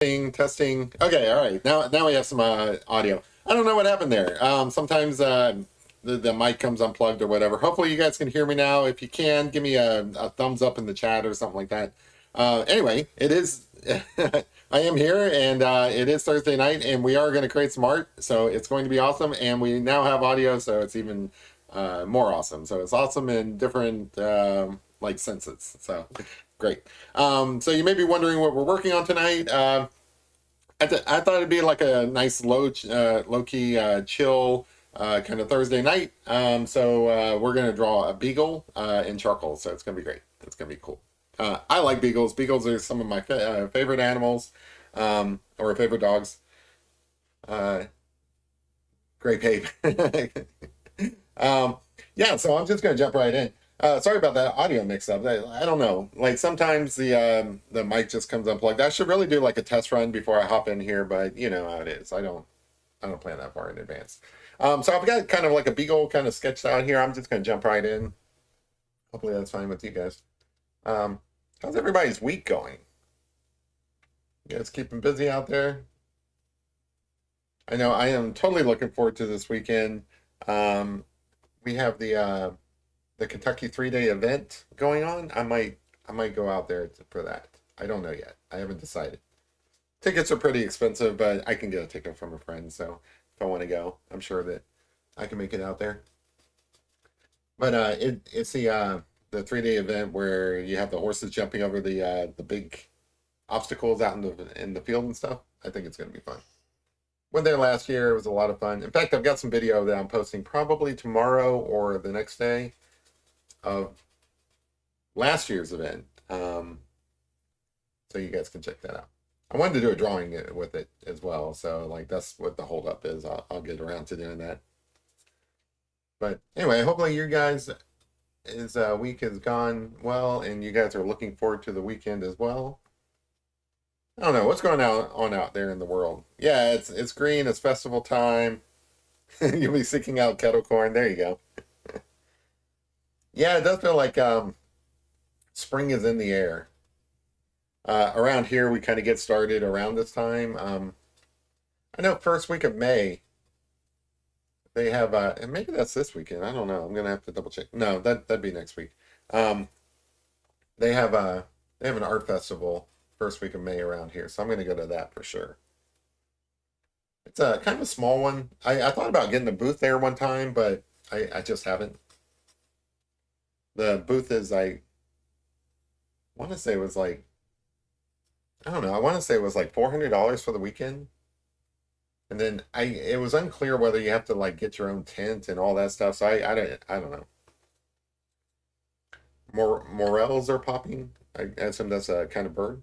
Testing. Okay, all right. Now we have some audio. I don't know what happened there. Sometimes the mic comes unplugged or whatever. Hopefully you guys can hear me now. If you can, give me a thumbs up in the chat or something like that. Anyway, it is. I am here, and it is Thursday night, and we are going to create some art. So it's going to be awesome, and we now have audio, so it's even more awesome. So it's awesome in different like senses. So great. So you may be wondering what we're working on tonight. I thought it'd be like a nice low key chill kind of Thursday night. So we're gonna draw a beagle in charcoal. So it's gonna be great. It's gonna be cool. I like beagles. Beagles are some of my favorite animals, or favorite dogs. Uh, Great Pape. um, yeah, so I'm just gonna jump right in. Sorry about that audio mix-up. I don't know. Like sometimes the mic just comes unplugged. I should really do like a test run before I hop in here, but you know how it is. I don't plan that far in advance. So I've got kind of like a beagle kind of sketched out here. I'm just gonna jump right in. Hopefully that's fine with you guys. How's everybody's week going? You guys keeping busy out there? I know I am totally looking forward to this weekend. We have the Kentucky 3-day event going on. I might go out there for that. I don't know yet. I haven't decided. Tickets are pretty expensive, but I can get a ticket from a friend. So if I want to go, I'm sure that I can make it out there. But it's the 3-day event where you have the horses jumping over the big obstacles out in the field and stuff. I think it's going to be fun. Went there last year. It was a lot of fun. In fact, I've got some video that I'm posting probably tomorrow or the next day of last year's event. So you guys can check that out. I wanted to do a drawing with it as well. So like that's what the holdup is. I'll get around to doing that. But anyway, hopefully you guys' week has gone well and you guys are looking forward to the weekend as well. I don't know what's going on out there in the world. Yeah, it's green. It's festival time. You'll be seeking out kettle corn. There you go. Yeah, it does feel like spring is in the air. Around here, we kind of get started around this time. I know first week of May they have, and maybe that's this weekend. I don't know. I'm gonna have to double check. No, that'd be next week. Um, they have an art festival first week of May around here, so I'm gonna go to that for sure. It's a kind of a small one. I thought about getting a booth there one time, but I just haven't. The booth is I want to say it was like I don't know. I want to say it was like $400 for the weekend. And then it was unclear whether you have to like get your own tent and all that stuff. So I don't know. Morels are popping. I assume that's a kind of bird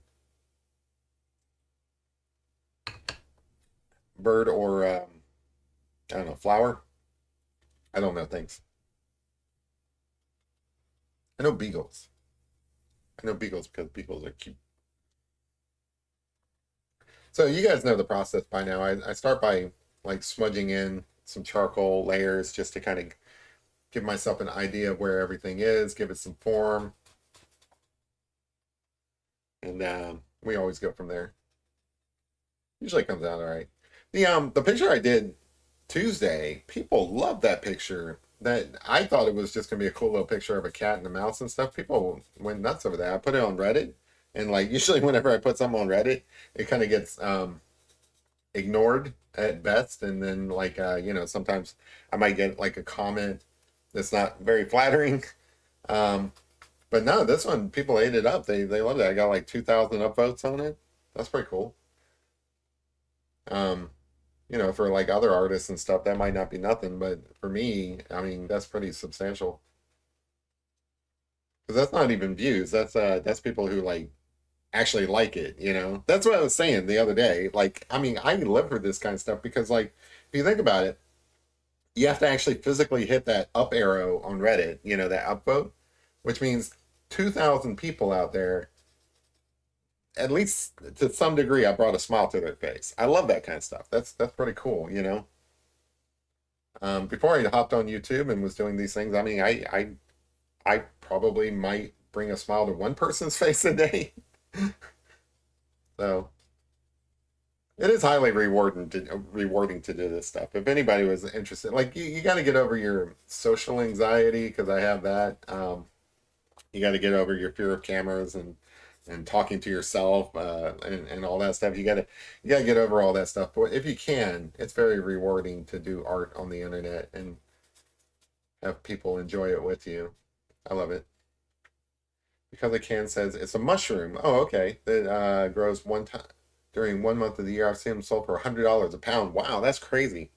or I don't know, flower. I don't know things. I know beagles. I know beagles because beagles are cute. So you guys know the process by now. I start by like smudging in some charcoal layers just to kind of give myself an idea of where everything is, give it some form, and we always go from there. Usually comes out all right. The picture I did Tuesday, people love that picture. That I thought it was just gonna be a cool little picture of a cat and a mouse and stuff. People went nuts over that. I put it on Reddit, and like usually whenever I put something on Reddit, it kind of gets ignored at best, and then like sometimes I might get like a comment that's not very flattering. Um, but no, this one people ate it up. They loved it. I got like 2,000 upvotes on it. That's pretty cool. Um, for like other artists and stuff, that might not be nothing, but for me, I mean, that's pretty substantial. Because that's not even views. That's people who like actually like it. That's what I was saying the other day. Like, I mean, I live for this kind of stuff because like if you think about it, you have to actually physically hit that up arrow on Reddit, that upvote, which means 2,000 people out there, at least to some degree, I brought a smile to their face. I love that kind of stuff. That's pretty cool. Before I hopped on YouTube and was doing these things, I mean, I probably might bring a smile to one person's face a day. So It is highly rewarding to do this stuff. If anybody was interested, like you got to get over your social anxiety because I have that. You got to get over your fear of cameras and talking to yourself and all that stuff. You got to get over all that stuff. But if you can, it's very rewarding to do art on the internet and have people enjoy it with you. I love it. Because a can says it's a mushroom. Oh, okay. That grows one time during 1 month of the year. I've seen them sold for $100 a pound. Wow, that's crazy.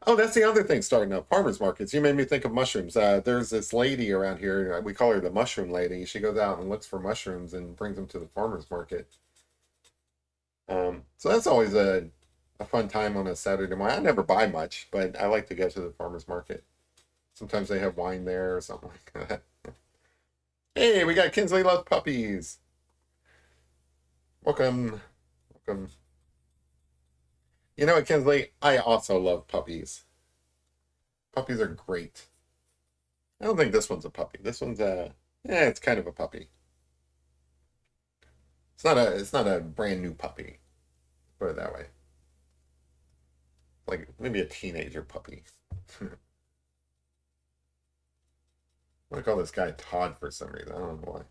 Oh, that's the other thing starting up. Farmers markets. You made me think of mushrooms. There's this lady around here. We call her the mushroom lady. She goes out and looks for mushrooms and brings them to the farmers market. So that's always a fun time on a Saturday morning. I never buy much, but I like to go to the farmers market. Sometimes they have wine there or something like that. Hey, we got Kinsley loves puppies. Welcome, welcome. You know what, Kinsley? I also love puppies. Puppies are great. I don't think this one's a puppy. This one's yeah, it's kind of a puppy. It's not a brand new puppy. Put it that way. Like maybe a teenager puppy. I want to call this guy Todd for some reason. I don't know why.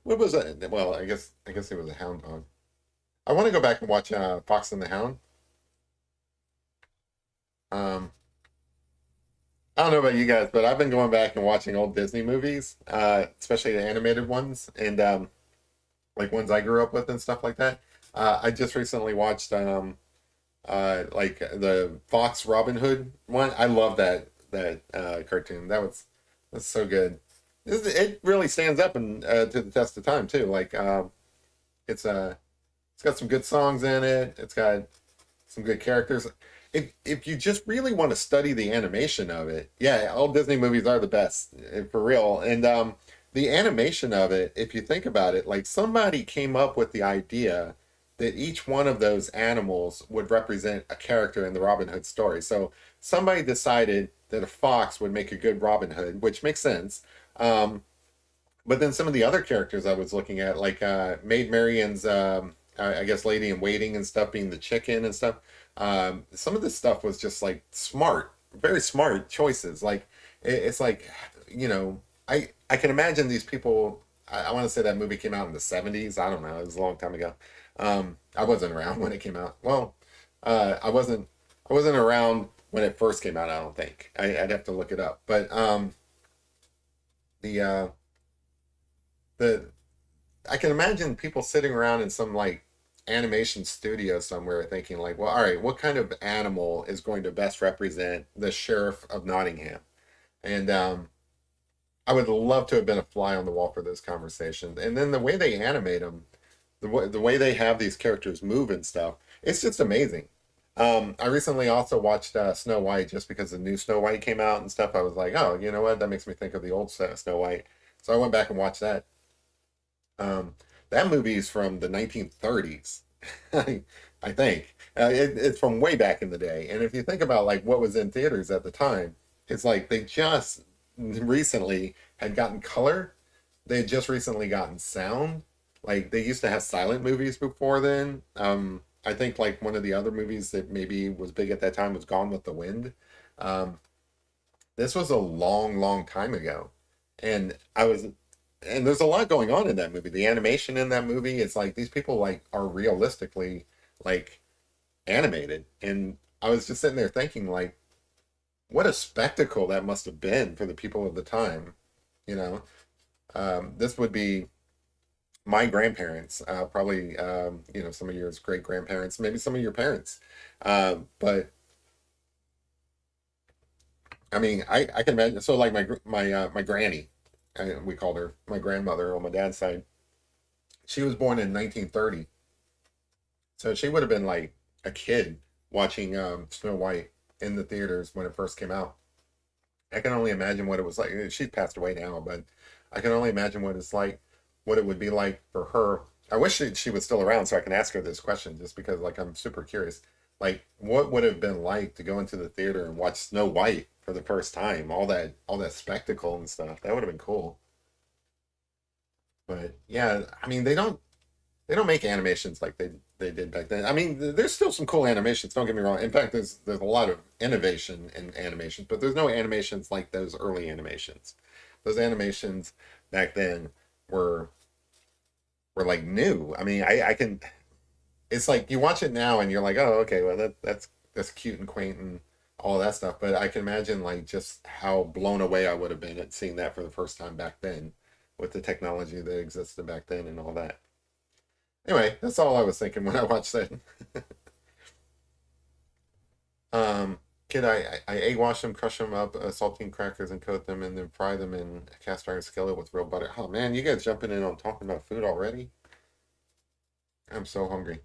What was that? Well, I guess it was a hound dog. I want to go back and watch Fox and the Hound. Um, I don't know about you guys, but I've been going back and watching old Disney movies, especially the animated ones, and like ones I grew up with and stuff like that. I just recently watched like the Fox Robin Hood one. I love that cartoon. That's so good. It really stands up and to the test of time too. Like it's it's got some good songs in it. It's got some good characters. If you just really want to study the animation of it, yeah, all Disney movies are the best for real. And the animation of it, if you think about it, like somebody came up with the idea that each one of those animals would represent a character in the Robin Hood story. So somebody decided that a fox would make a good Robin Hood, which makes sense. Um, but then some of the other characters I was looking at, like Maid Marian's, I guess, lady in waiting and stuff, being the chicken and stuff. Some of this stuff was just like smart, very smart choices. Like it's like, you know, I can imagine these people. I want to say that movie came out in the '70s. I don't know. It was a long time ago. I wasn't around when it came out. Well, I wasn't around when it first came out. I don't think. I'd have to look it up. But the the I can imagine people sitting around in some like animation studio somewhere thinking like, well, all right, what kind of animal is going to best represent the sheriff of Nottingham? And I would love to have been a fly on the wall for those conversations. And then the way they animate them, the way they have these characters move and stuff, it's just amazing. I recently also watched Snow White just because the new Snow White came out and stuff. I was like, oh, you know what? That makes me think of the old Snow White. So I went back and watched that. Um, that movie is from the 1930s, I think. It's from way back in the day. And if you think about like what was in theaters at the time, it's like they just recently had gotten color. They had just recently gotten sound. Like they used to have silent movies before then. I think like one of the other movies that maybe was big at that time was Gone with the Wind. Um, this was a long, long time ago. And and there's a lot going on in that movie. The animation in that movie, it's like these people like are realistically like animated. And I was just sitting there thinking like, what a spectacle that must have been for the people of the time. You know, this would be my grandparents, probably, some of your great grandparents, maybe some of your parents. But I mean, I can imagine. So like my granny, we called her my grandmother on my dad's side. She was born in 1930, so she would have been like a kid watching Snow White in the theaters when it first came out. I can only imagine what it was like. She's passed away now, but I can only imagine what it's like, what it would be like for her. I wish she was still around so I can ask her this question, just because like I'm super curious. Like, what would it have been like to go into the theater and watch Snow White for the first time? All that spectacle and stuff. That would have been cool. But yeah, I mean, they don't. They don't make animations like they did back then. I mean, there's still some cool animations. Don't get me wrong. In fact, there's a lot of innovation in animations, but there's no animations like those early animations. Those animations back then were were like new. I mean, I can. It's like you watch it now and you're like, oh, okay, well that's cute and quaint and all of that stuff. But I can imagine like just how blown away I would have been at seeing that for the first time back then, with the technology that existed back then and all that. Anyway, that's all I was thinking when I watched that. Kid, I egg wash them, crush them up, saltine crackers, and coat them, and then fry them in a cast iron skillet with real butter. Oh man, you guys jumping in on talking about food already? I'm so hungry.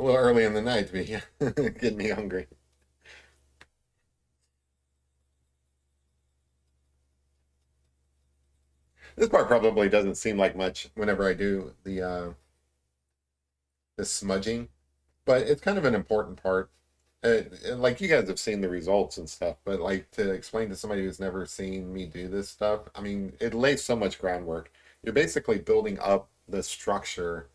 A little early in the night to be getting me hungry. This part probably doesn't seem like much whenever I do the smudging, but it's kind of an important part. And like you guys have seen the results and stuff, but like to explain to somebody who's never seen me do this stuff, I mean, it lays so much groundwork. You're basically building up the structure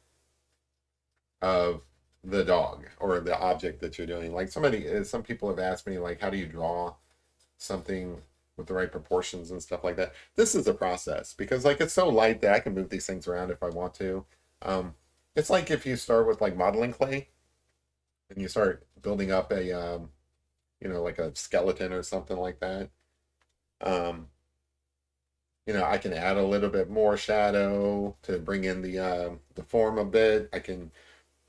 of the dog or the object that you're doing. Like some people have asked me, like, how do you draw something with the right proportions and stuff like that? This is a process because like it's so light that I can move these things around if I want to. Um, it's like if you start with like modeling clay and you start building up a like a skeleton or something like that. Um, I can add a little bit more shadow to bring in the form a bit. I can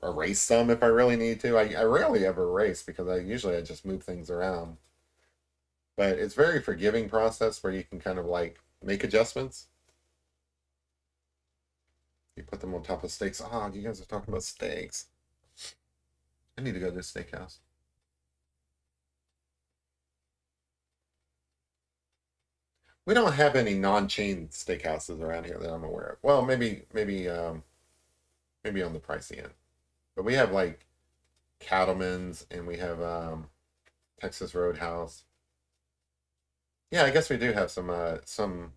erase some if I really need to. I rarely ever erase because I just move things around. But it's very forgiving process where you can kind of like make adjustments. You put them on top of steaks. Oh, you guys are talking about steaks. I need to go to a steakhouse. We don't have any non-chain steakhouses around here that I'm aware of. Well, maybe on the pricey end, but we have like Cattleman's and we have Texas Roadhouse. Yeah, I guess we do have some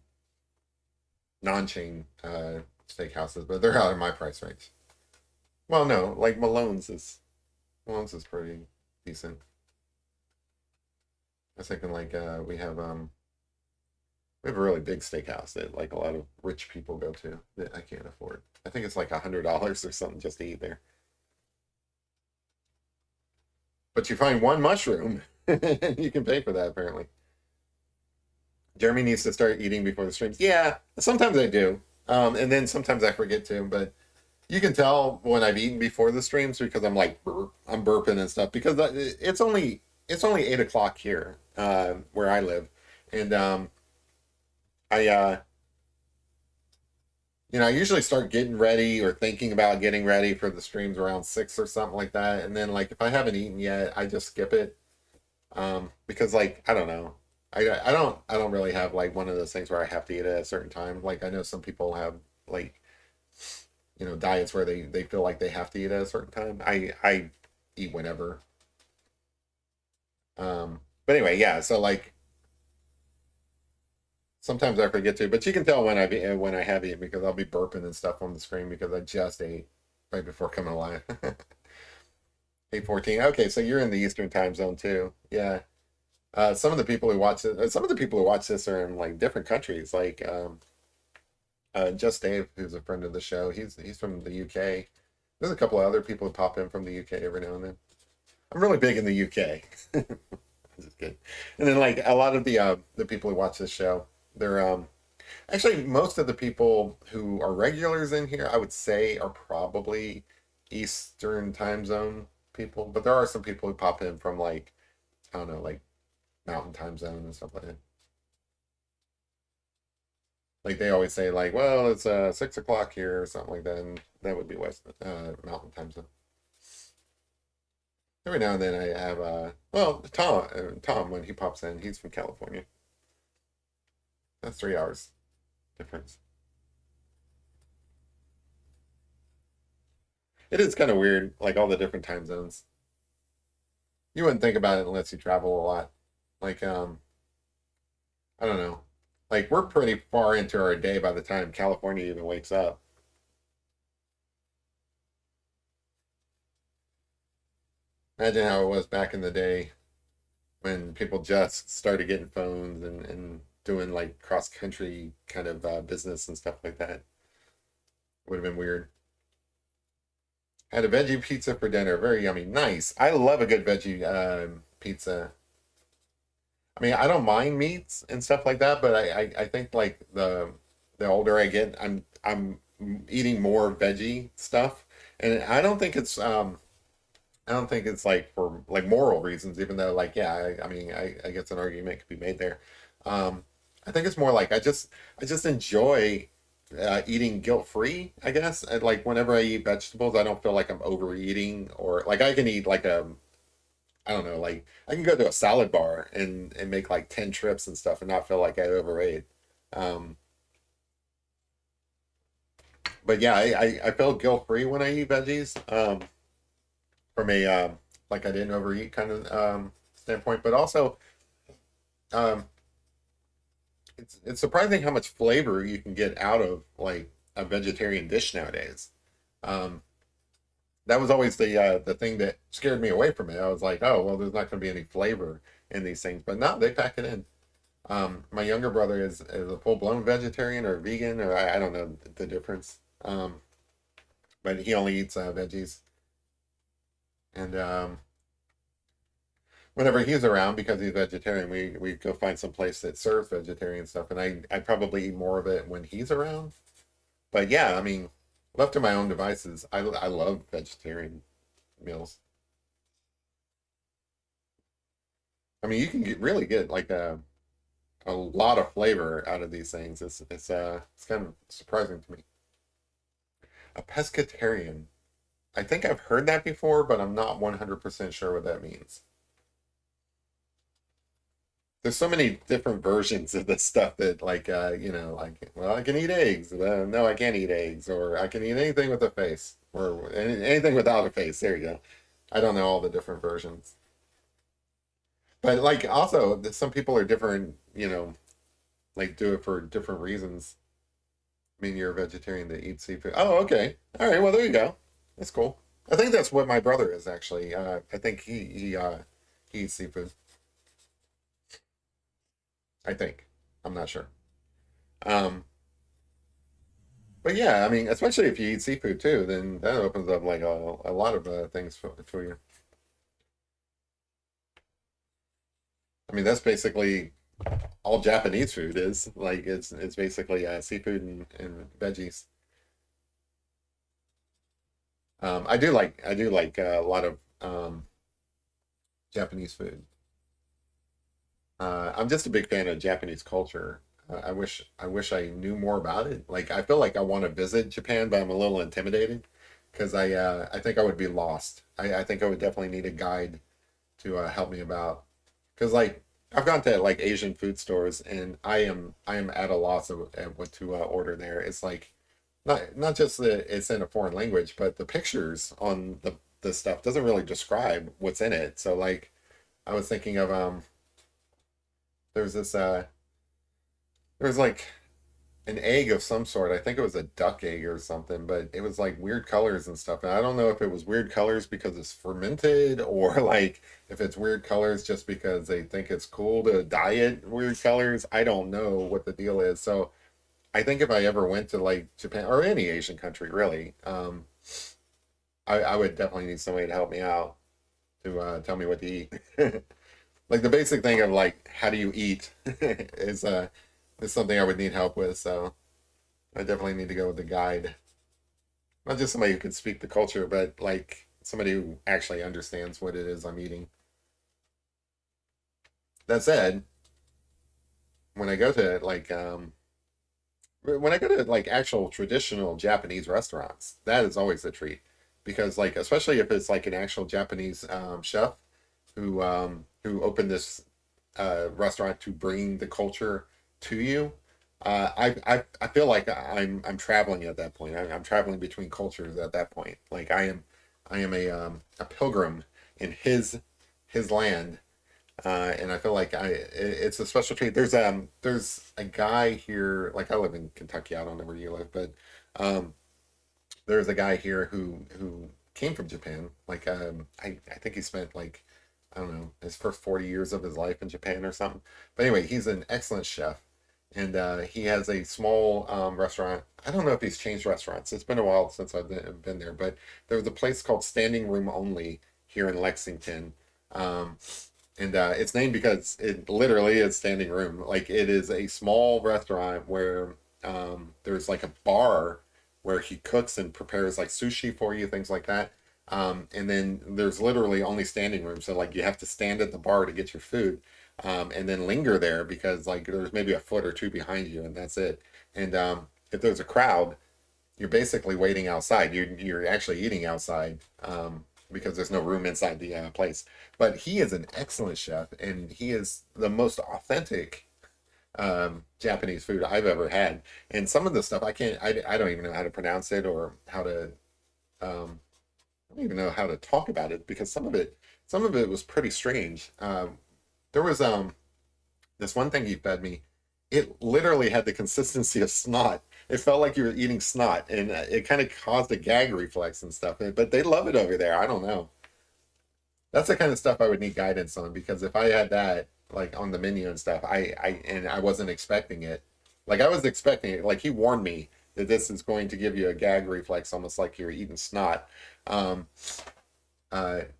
non-chain steakhouses, but they're out of my price range. Well, no, like Malone's is pretty decent. I was thinking like we have a really big steakhouse that like a lot of rich people go to that I can't afford. I think it's like $100 or something just to eat there. But you find one mushroom, and you can pay for that apparently. Jeremy needs to start eating before the streams. Yeah, sometimes I do, and then sometimes I forget to. But you can tell when I've eaten before the streams because I'm like I'm burping and stuff because it's only 8 o'clock here where I live, and I I usually start getting ready or thinking about getting ready for the streams around 6 or something like that. And then like if I haven't eaten yet, I just skip it. Because like I don't know. I don't really have like one of those things where I have to eat at a certain time. Like I know some people have like, diets where they feel like they have to eat at a certain time. I eat whenever. But anyway, yeah, so like sometimes I forget to, but you can tell when I have eaten because I'll be burping and stuff on the screen because I just ate right before coming alive. 8:14. Okay, so you're in the Eastern time zone too. Yeah. Some of the people who watch this are in like different countries. Like Just Dave, who's a friend of the show, he's from the UK. There's a couple of other people who pop in from the UK every now and then. I'm really big in the UK. Just kidding. And then like a lot of the people who watch this show, they're actually most of the people who are regulars in here, I would say, are probably Eastern time zone people. But there are some people who pop in from like I don't know, like Mountain time zone and stuff like that. Like they always say, like, well, it's 6 o'clock here or something like that, and that would be West Mountain time zone. Every now and then I have Tom when he pops in, he's from California. That's 3 hours difference. It is kind of weird, like all the different time zones. You wouldn't think about it unless you travel a lot. Like I don't know. Like we're pretty far into our day by the time California even wakes up. Imagine how it was back in the day when people just started getting phones and doing like cross country kind of business and stuff like that. Would have been weird. Had a veggie pizza for dinner. Very yummy. Nice. I love a good veggie pizza. I mean, I don't mind meats and stuff like that, but I think like the older I get, I'm eating more veggie stuff, and I don't think it's like for like moral reasons, even though like yeah, I mean I guess an argument could be made there. Um, I think it's more like I just enjoy eating guilt free, I guess. And, like whenever I eat vegetables, I don't feel like I'm overeating or like I can eat like a I don't know, like I can go to a salad bar and make like 10 trips and stuff and not feel like I overate. Um, but yeah, I feel guilt free when I eat veggies. From a like I didn't overeat kind of standpoint, but also um, it's surprising how much flavor you can get out of like a vegetarian dish nowadays. Um, that was always the thing that scared me away from it. I was like, oh well, there's not going to be any flavor in these things, but no, they pack it in. My younger brother is a full blown vegetarian or vegan, or I don't know the difference. But he only eats veggies, and whenever he's around because he's vegetarian, we go find some place that serves vegetarian stuff, and I probably eat more of it when he's around. But yeah, I mean, left to my own devices, I love vegetarian meals. I mean, you can really get like a lot of flavor out of these things. It's kind of surprising to me. A pescatarian. I think I've heard that before, but I'm not 100% sure what that means. There's so many different versions of this stuff that like you know like well I can eat eggs no I can't eat eggs or I can eat anything with a face or anything without a face there you go. I don't know all the different versions, but like also some people are different, you know, like do it for different reasons. I mean you're a vegetarian that eats seafood. Oh okay, all right, well there you go. That's cool. I think that's what my brother is actually. I think he eats seafood. I think. I'm not sure. um But yeah, I mean, especially if you eat seafood too, then that opens up like a lot of things for you. I mean, that's basically all Japanese food is. Like it's basically seafood and veggies. I do like a lot of Japanese food. I'm just a big fan of Japanese culture. I wish I knew more about it. Like I feel like I want to visit Japan, but I'm a little intimidated because I think I would be lost. I think I would definitely need a guide to help me about because like I've gone to like Asian food stores and I am at a loss of at what to order there. It's like not just that it's in a foreign language, but the pictures on the stuff doesn't really describe what's in it. So like I was thinking of there's this there's like an egg of some sort. I think it was a duck egg or something, but it was like weird colors and stuff. And I don't know if it was weird colors because it's fermented or like if it's weird colors just because they think it's cool to dye it weird colors. I don't know what the deal is. So I think if I ever went to like Japan or any Asian country really, I would definitely need somebody to help me out to tell me what to eat. Like the basic thing of like how do you eat is something I would need help with. So I definitely need to go with a guide, not just somebody who can speak the culture, but like somebody who actually understands what it is I'm eating. That said, when I go to like when I go to like actual traditional Japanese restaurants, that is always a treat because like especially if it's like an actual Japanese chef who opened this restaurant to bring the culture to you. I feel like I'm traveling at that point. I'm traveling between cultures at that point. Like I am a pilgrim in his land, and I feel like it's a special treat. There's a guy here. Like I live in Kentucky. I don't know where you live, but um, there's a guy here who came from Japan. Like I think he spent like I don't know his first 40 years of his life in Japan or something. But anyway, he's an excellent chef, and he has a small restaurant. I don't know if he's changed restaurants. It's been a while since I've been there, but there was a place called Standing Room Only here in Lexington. Um, and it's named because it literally is standing room. Like it is a small restaurant where there's like a bar where he cooks and prepares like sushi for you, things like that. And then there's literally only standing room, so like you have to stand at the bar to get your food, and then linger there because like there's maybe a foot or two behind you, and that's it. And if there's a crowd, you're basically waiting outside. You're actually eating outside because there's no room inside the place. But he is an excellent chef, and he is the most authentic Japanese food I've ever had. And some of the stuff I can't, I don't even know how to pronounce it or how to, I don't even know how to talk about it because some of it was pretty strange. There was this one thing he fed me. It literally had the consistency of snot. It felt like you were eating snot, and it kind of caused a gag reflex and stuff. But they love it over there. I don't know. That's the kind of stuff I would need guidance on because if I had that like on the menu and stuff, I wasn't expecting it. Like I was expecting it. Like he warned me that this is going to give you a gag reflex, almost like you're eating snot. Um,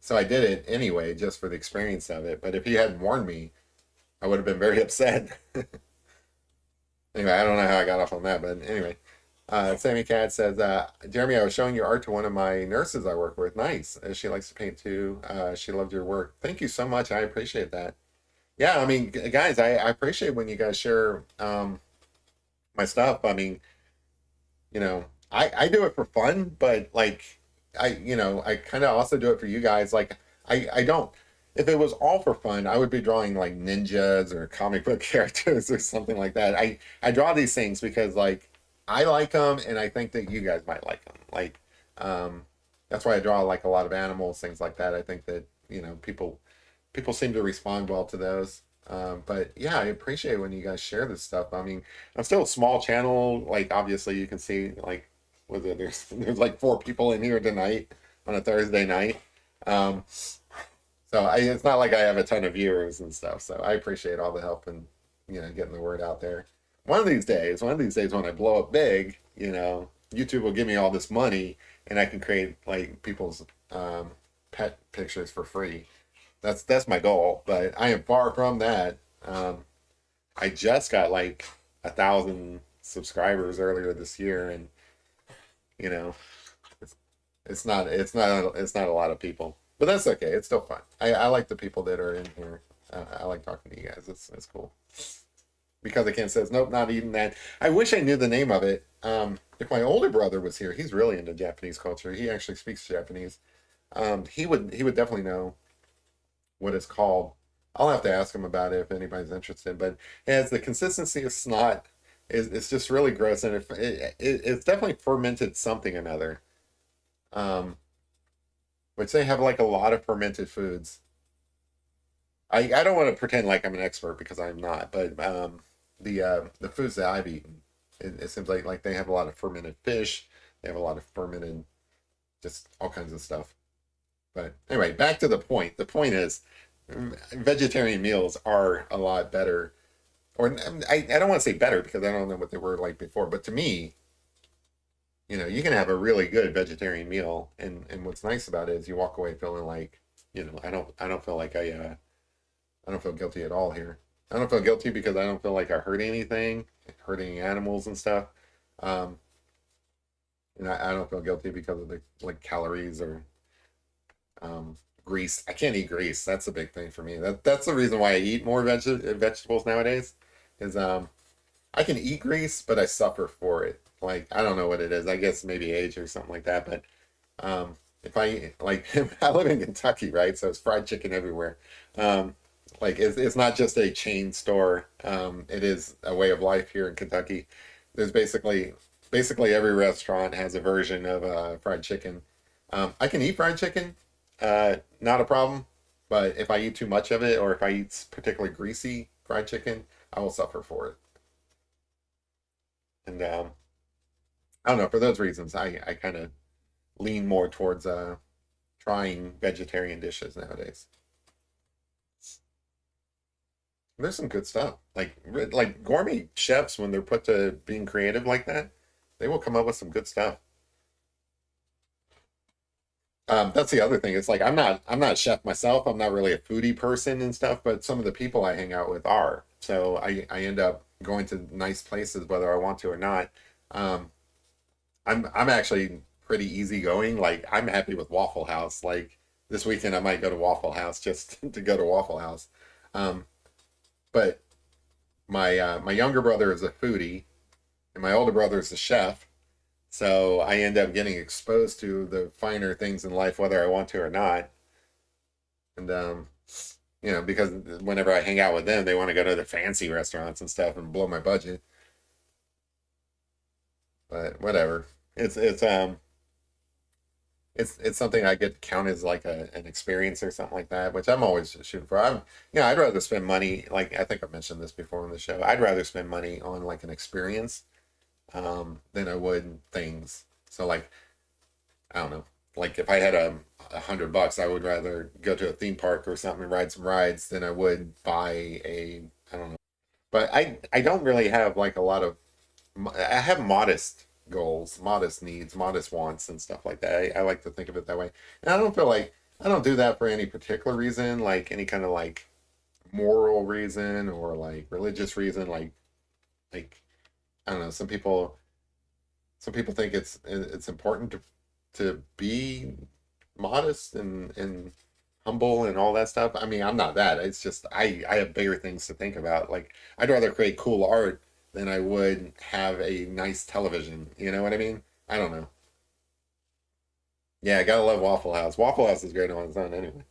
so I did it anyway, just for the experience of it. But if he hadn't warned me, I would have been very upset. Anyway, I don't know how I got off on that, but anyway. Sammy Cat says, Jeremy, I was showing your art to one of my nurses I work with. Nice. She likes to paint too. She loved your work. Thank you so much. I appreciate that. Yeah, I mean, guys, I appreciate when you guys share my stuff. I mean, I do it for fun, but like I kind of also do it for you guys. Like I don't if it was all for fun, I would be drawing like ninjas or comic book characters or something like that. I draw these things because like I like them and I think that you guys might like them. Like um that's why I draw like a lot of animals, things like that. I think that, people seem to respond well to those. But yeah, I appreciate when you guys share this stuff. I mean, I'm still a small channel. Like obviously you can see like was it there's like 4 people in here tonight on a Thursday night. Um, so it's not like I have a ton of viewers and stuff. So I appreciate all the help and getting the word out there. One of these days when I blow up big, YouTube will give me all this money and I can create like people's pet pictures for free. That's my goal, but I am far from that. I just got like 1,000 subscribers earlier this year, and you know, it's, it's not a lot of people, but that's okay. It's still fun. I like the people that are in here. I like talking to you guys. It's cool. Because I can't says nope, not even that. I wish I knew the name of it. If my older brother was here, he's really into Japanese culture. He actually speaks Japanese. He would definitely know what it's called. I'll have to ask him about it if anybody's interested. But it has the consistency of snot. It's just really gross, and it's definitely fermented something or another. Um, which they have like a lot of fermented foods. I don't want to pretend like I'm an expert because I'm not, but the foods that I've eaten, it seems like they have a lot of fermented fish. They have a lot of fermented, just all kinds of stuff. But anyway, back to the point. The point is, vegetarian meals are a lot better. Or I don't want to say better because I don't know what they were like before. But to me, you can have a really good vegetarian meal, and what's nice about it is you walk away feeling like, I don't feel like I don't feel guilty at all here. I don't feel guilty because I don't feel like I hurt anything, hurting animals and stuff. Um, and I don't feel guilty because of the like calories or grease. I can't eat grease. That's a big thing for me. That's the reason why I eat more vegetables nowadays. Is I can eat grease, but I suffer for it. Like I don't know what it is. I guess maybe age or something like that. But if I like, I live in Kentucky, right? So it's fried chicken everywhere. Um, like it's not just a chain store. It is a way of life here in Kentucky. There's basically every restaurant has a version of fried chicken. I can eat fried chicken, not a problem. But if I eat too much of it, or if I eat particularly greasy fried chicken, I will suffer for it. And I don't know. For those reasons, I kind of lean more towards trying vegetarian dishes nowadays. There's some good stuff. Like gourmet chefs, when they're put to being creative like that, they will come up with some good stuff. That's the other thing. It's like I'm not a chef myself. I'm not really a foodie person and stuff, but some of the people I hang out with are. So I end up going to nice places whether I want to or not. Um, I'm actually pretty easygoing. Like I'm happy with Waffle House. Like this weekend I might go to Waffle House just to go to Waffle House. Um, but my younger brother is a foodie and my older brother is a chef. So I end up getting exposed to the finer things in life, whether I want to or not. And because whenever I hang out with them, they want to go to the fancy restaurants and stuff and blow my budget. But whatever. It's something I get to count as like an experience or something like that, which I'm always shooting for. I'd rather spend money, like I think I mentioned this before on the show. I'd rather spend money on like an experience than I would things. So like I don't know, like if I had $100, I would rather go to a theme park or something and ride some rides than I would buy a I don't know. But I don't really have like a lot of I have modest goals, modest needs, modest wants, and stuff like that. I like to think of it that way. And I don't feel like I don't do that for any particular reason, like any kind of like moral reason or like religious reason. Like I don't know. Some people think it's important to be modest and humble and all that stuff. I mean, I'm not that. It's just I have bigger things to think about. Like I'd rather create cool art than I would have a nice television. You know what I mean? I don't know. Yeah, I gotta love Waffle House. Waffle House is great on its own anyway.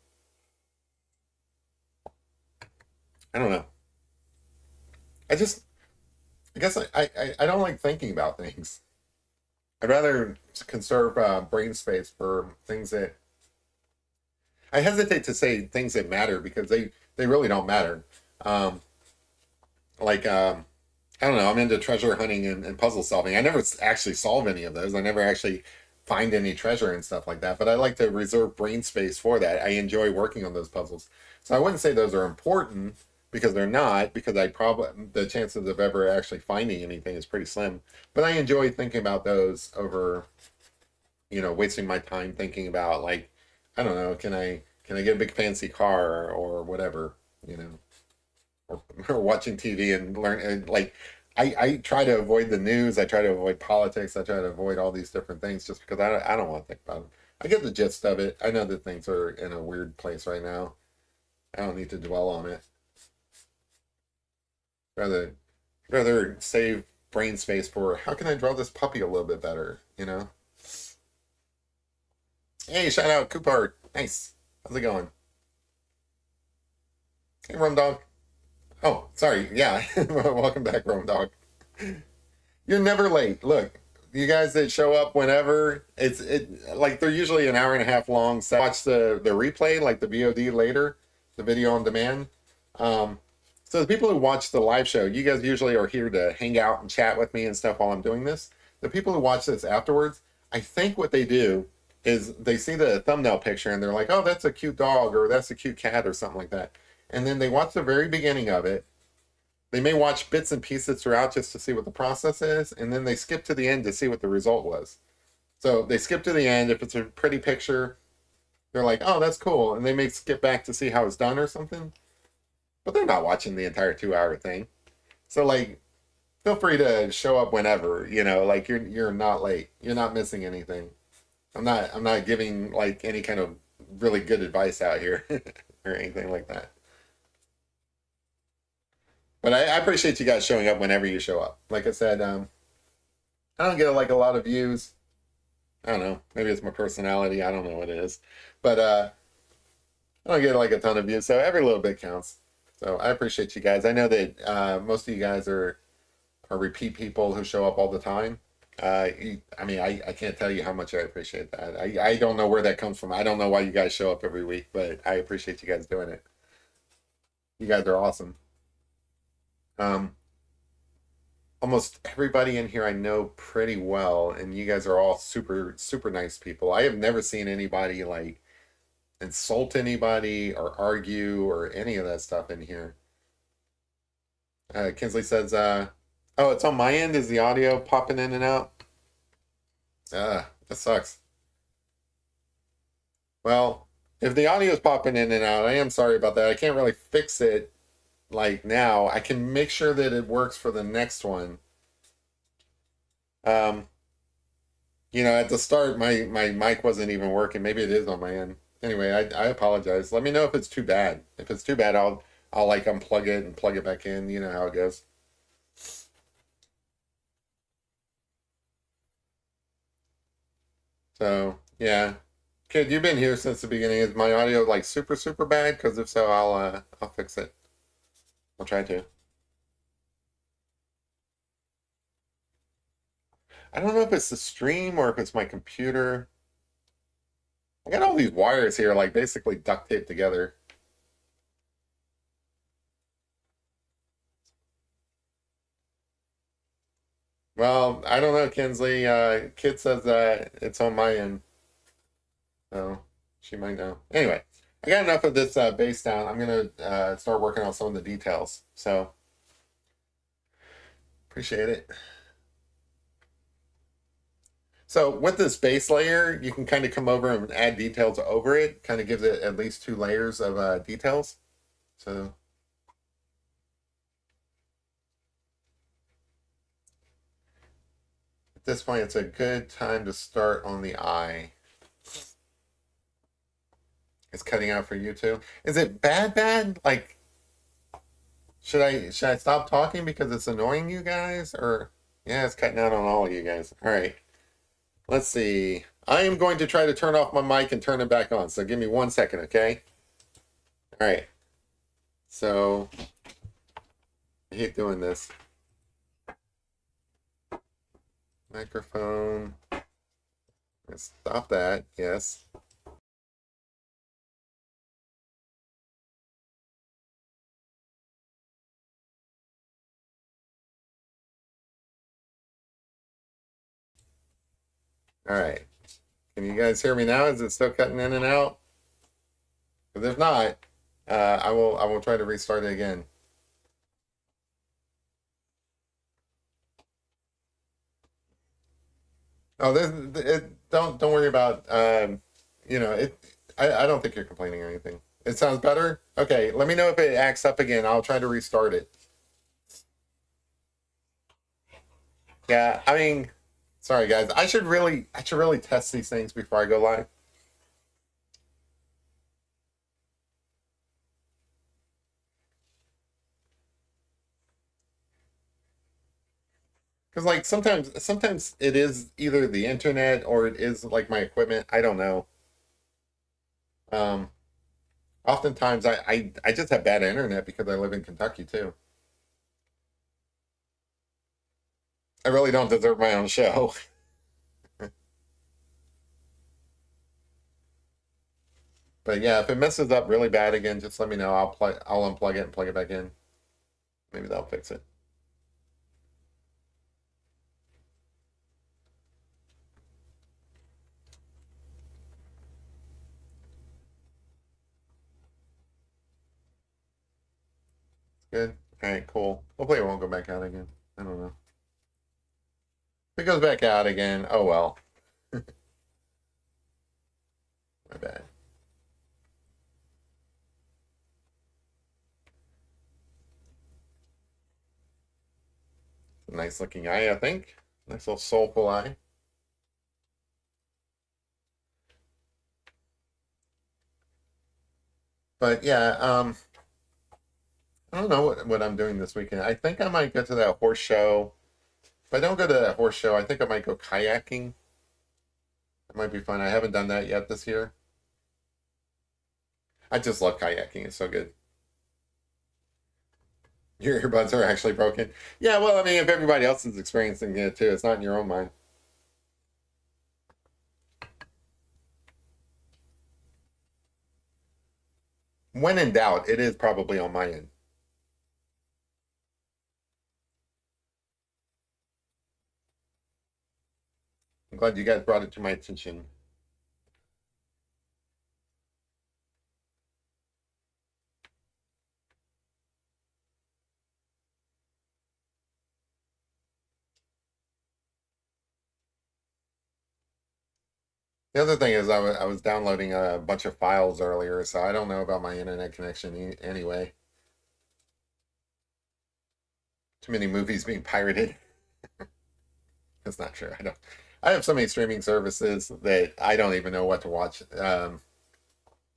I don't know. I just I guess I don't like thinking about things. I'd rather conserve brain space for things that I hesitate to say things that matter because they really don't matter. Um, like I don't know. I'm into treasure hunting and puzzle solving. I never actually solve any of those. I never actually find any treasure and stuff like that. But I like to reserve brain space for that. I enjoy working on those puzzles. So I wouldn't say those are important because they're not. Because I probably the chances of ever actually finding anything is pretty slim. But I enjoy thinking about those over wasting my time thinking about like I don't know. Can I get a big fancy car or whatever you know or watching TV and learn like I try to avoid the news. I try to avoid politics. I try to avoid all these different things just because I don't want to think about them. I get the gist of it. I know that things are in a weird place right now. I don't need to dwell on it. Rather rather save brain space for how can I draw this puppy a little bit better, you know? Hey, shout out Cooper. Nice. How's it going? Hey, Rum Dog. Oh, sorry. Yeah. Welcome back, Rum Dog. You're never late. Look, you guys that show up whenever like they're usually an hour and a half long. So watch the replay, like the VOD later, the video on demand. Um, so the people who watch the live show, you guys usually are here to hang out and chat with me and stuff while I'm doing this. The people who watch this afterwards, I think what they do is they see the thumbnail picture and they're like, "Oh, that's a cute dog," or "That's a cute cat," or something like that. And then they watch the very beginning of it. They may watch bits and pieces throughout just to see what the process is, and then they skip to the end to see what the result was. So they skip to the end. If it's a pretty picture, they're like, "Oh, that's cool," and they may skip back to see how it's done or something. But they're not watching the entire 2 hour thing. So like, feel free to show up whenever. Like you're not late. You're not missing anything. I'm not giving like any kind of really good advice out here or anything like that. But I appreciate you guys showing up whenever you show up. Like I said, I don't get like a lot of views. I don't know. Maybe it's my personality. I don't know what it is. But I don't get like a ton of views. So every little bit counts. So I appreciate you guys. I know that most of you guys are repeat people who show up all the time. I mean, I can't tell you how much I appreciate that. I don't know where that comes from. I don't know why you guys show up every week, but I appreciate you guys doing it. You guys are awesome. Um, Almost everybody in here I know pretty well, and you guys are all super, super nice people. I have never seen anybody like insult anybody or argue or any of that stuff in here. Kinsley says, oh, it's on my end. Is the audio popping in and out? That sucks. Well, if the audio is popping in and out, I am sorry about that. I can't really fix it like now. I can make sure that it works for the next one. Um, at the start, my mic wasn't even working. Maybe it is on my end. Anyway, I apologize. Let me know if it's too bad. If it's too bad, I'll like unplug it and plug it back in. You know how it goes. So yeah, kid, you've been here since the beginning. Is my audio like super super bad? Because if so, I'll fix it. I'll try to. I don't know if it's the stream or if it's my computer. I got all these wires here, like basically duct taped together. Well, I don't know, Kinsley. Kid says that it's on my end. So she might know. Anyway, I got enough of this bass down. I'm gonna start working on some of the details. So appreciate it. So with this base layer, you can kind of come over and add details over it. Kind of gives it at least 2 layers of details. So at this point, it's a good time to start on the eye. It's cutting out for you too. Is it bad? Like, should I stop talking because it's annoying you guys? Or yeah, it's cutting out on all of you guys. All right. Let's see. I am going to try to turn off my mic and turn it back on. So give me 1 second, okay? All right. So I hate doing this. Microphone. Let's stop that. Yes. All right. Can you guys hear me now? Is it still cutting in and out? Because if not, I will try to restart it again. Oh, don't worry about it. I don't think you're complaining or anything. It sounds better. Okay, let me know if it acts up again. I'll try to restart it. Yeah, I mean, sorry guys. I should really test these things before I go live. Because like sometimes it is either the internet or it is like my equipment. I don't know. Um, Oftentimes I just have bad internet because I live in Kentucky too. I really don't deserve my own show. But yeah, if it messes up really bad again, just let me know. I'll unplug it and plug it back in. Maybe that'll fix it. Good. All right, cool. Hopefully it won't go back out again. I don't know. If it goes back out again, oh well. My bad. Nice looking eye, I think. Nice little soulful eye. But yeah, I don't know what I'm doing this weekend. I think I might go to that horse show. If I don't go to that horse show, I think I might go kayaking. It might be fun. I haven't done that yet this year. I just love kayaking. It's so good. Your earbuds are actually broken. Yeah, well, I mean, if everybody else is experiencing it too, it's not in your own mind. When in doubt, it is probably on my end. I'm glad you guys brought it to my attention. The other thing is I was downloading a bunch of files earlier, so I don't know about my internet connection anyway. Too many movies being pirated. That's not true. I don't. I have so many streaming services that I don't even know what to watch.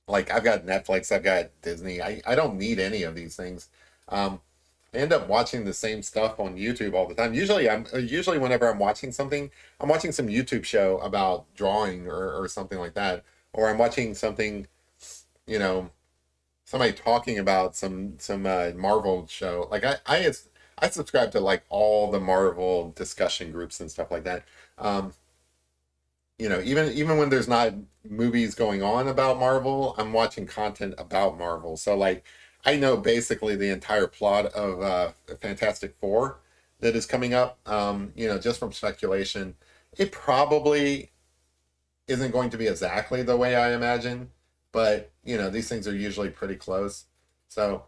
Like I've got Netflix, I've got Disney. I don't need any of these things. I end up watching the same stuff on YouTube all the time. Usually whenever I'm watching something, I'm watching some YouTube show about drawing or something like that, or I'm watching something, you know, somebody talking about some Marvel show. Like I subscribe to like all the Marvel discussion groups and stuff like that. Um, even when there's not movies going on about Marvel, I'm watching content about Marvel. So like I know basically the entire plot of Fantastic Four that is coming up. Just from speculation. It probably isn't going to be exactly the way I imagine, but these things are usually pretty close. So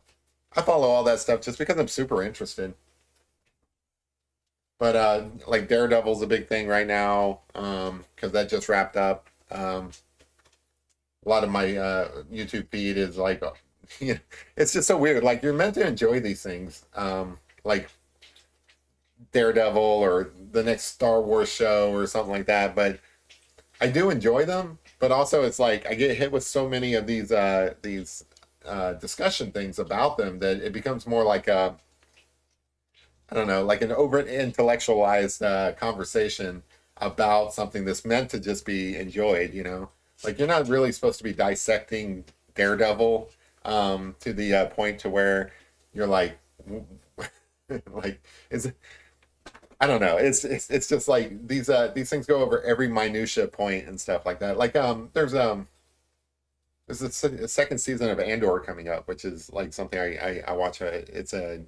I follow all that stuff just because I'm super interested. But like Daredevil's a big thing right now because that just wrapped up. A lot of my YouTube feed is like, it's just so weird. Like you're meant to enjoy these things, like Daredevil or the next Star Wars show or something like that. But I do enjoy them. But also, it's like I get hit with so many of these discussion things about them that it becomes more like a I don't know, like an over intellectualized conversation about something that's meant to just be enjoyed. Like you're not really supposed to be dissecting Daredevil to the point to where you're like, like, is I don't know. It's just like these things go over every minutia point and stuff like that. Like there's a second season of Andor coming up, which is like something I watch. It's a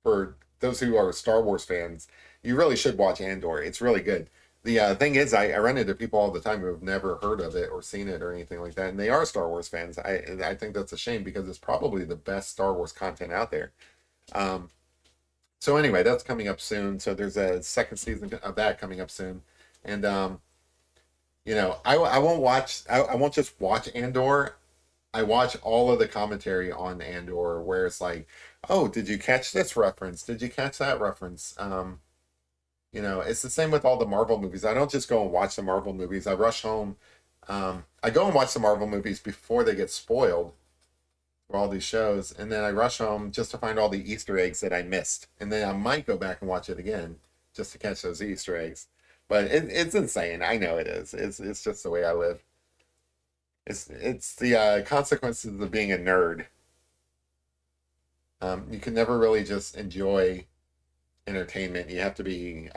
for those who are Star Wars fans, you really should watch Andor. It's really good. The thing is, I run into people all the time who have never heard of it or seen it or anything like that, and they are Star Wars fans. I think that's a shame because it's probably the best Star Wars content out there. Um, so anyway, that's coming up soon. So there's a second season of that coming up soon, and I won't watch. I won't just watch Andor. I watch all of the commentary on Andor where it's like, oh, did you catch this reference? Did you catch that reference? It's the same with all the Marvel movies. I don't just go and watch the Marvel movies. I rush home. I go and watch the Marvel movies before they get spoiled for all these shows, and then I rush home just to find all the Easter eggs that I missed, and then I might go back and watch it again just to catch those Easter eggs. But it's insane. I know it is. It's just the way I live. It's the consequences of being a nerd. You can never really just enjoy entertainment. You have to be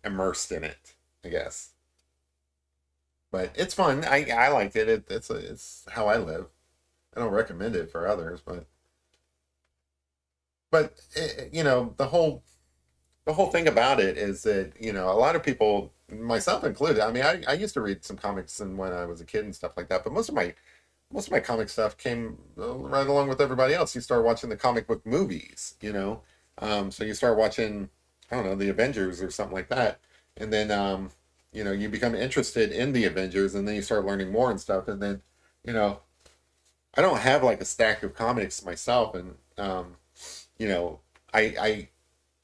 immersed in it, I guess. But it's fun. I liked it. It's how I live. I don't recommend it for others, but the whole thing about it is that a lot of people, myself included. I mean, I used to read some comics and when I was a kid and stuff like that, but most of my comic stuff came right along with everybody else. You start watching the comic book movies. So you start watching, I don't know, the Avengers or something like that, and then you become interested in the Avengers, and then you start learning more and stuff, and then you know, I don't have like a stack of comics myself, and you know, I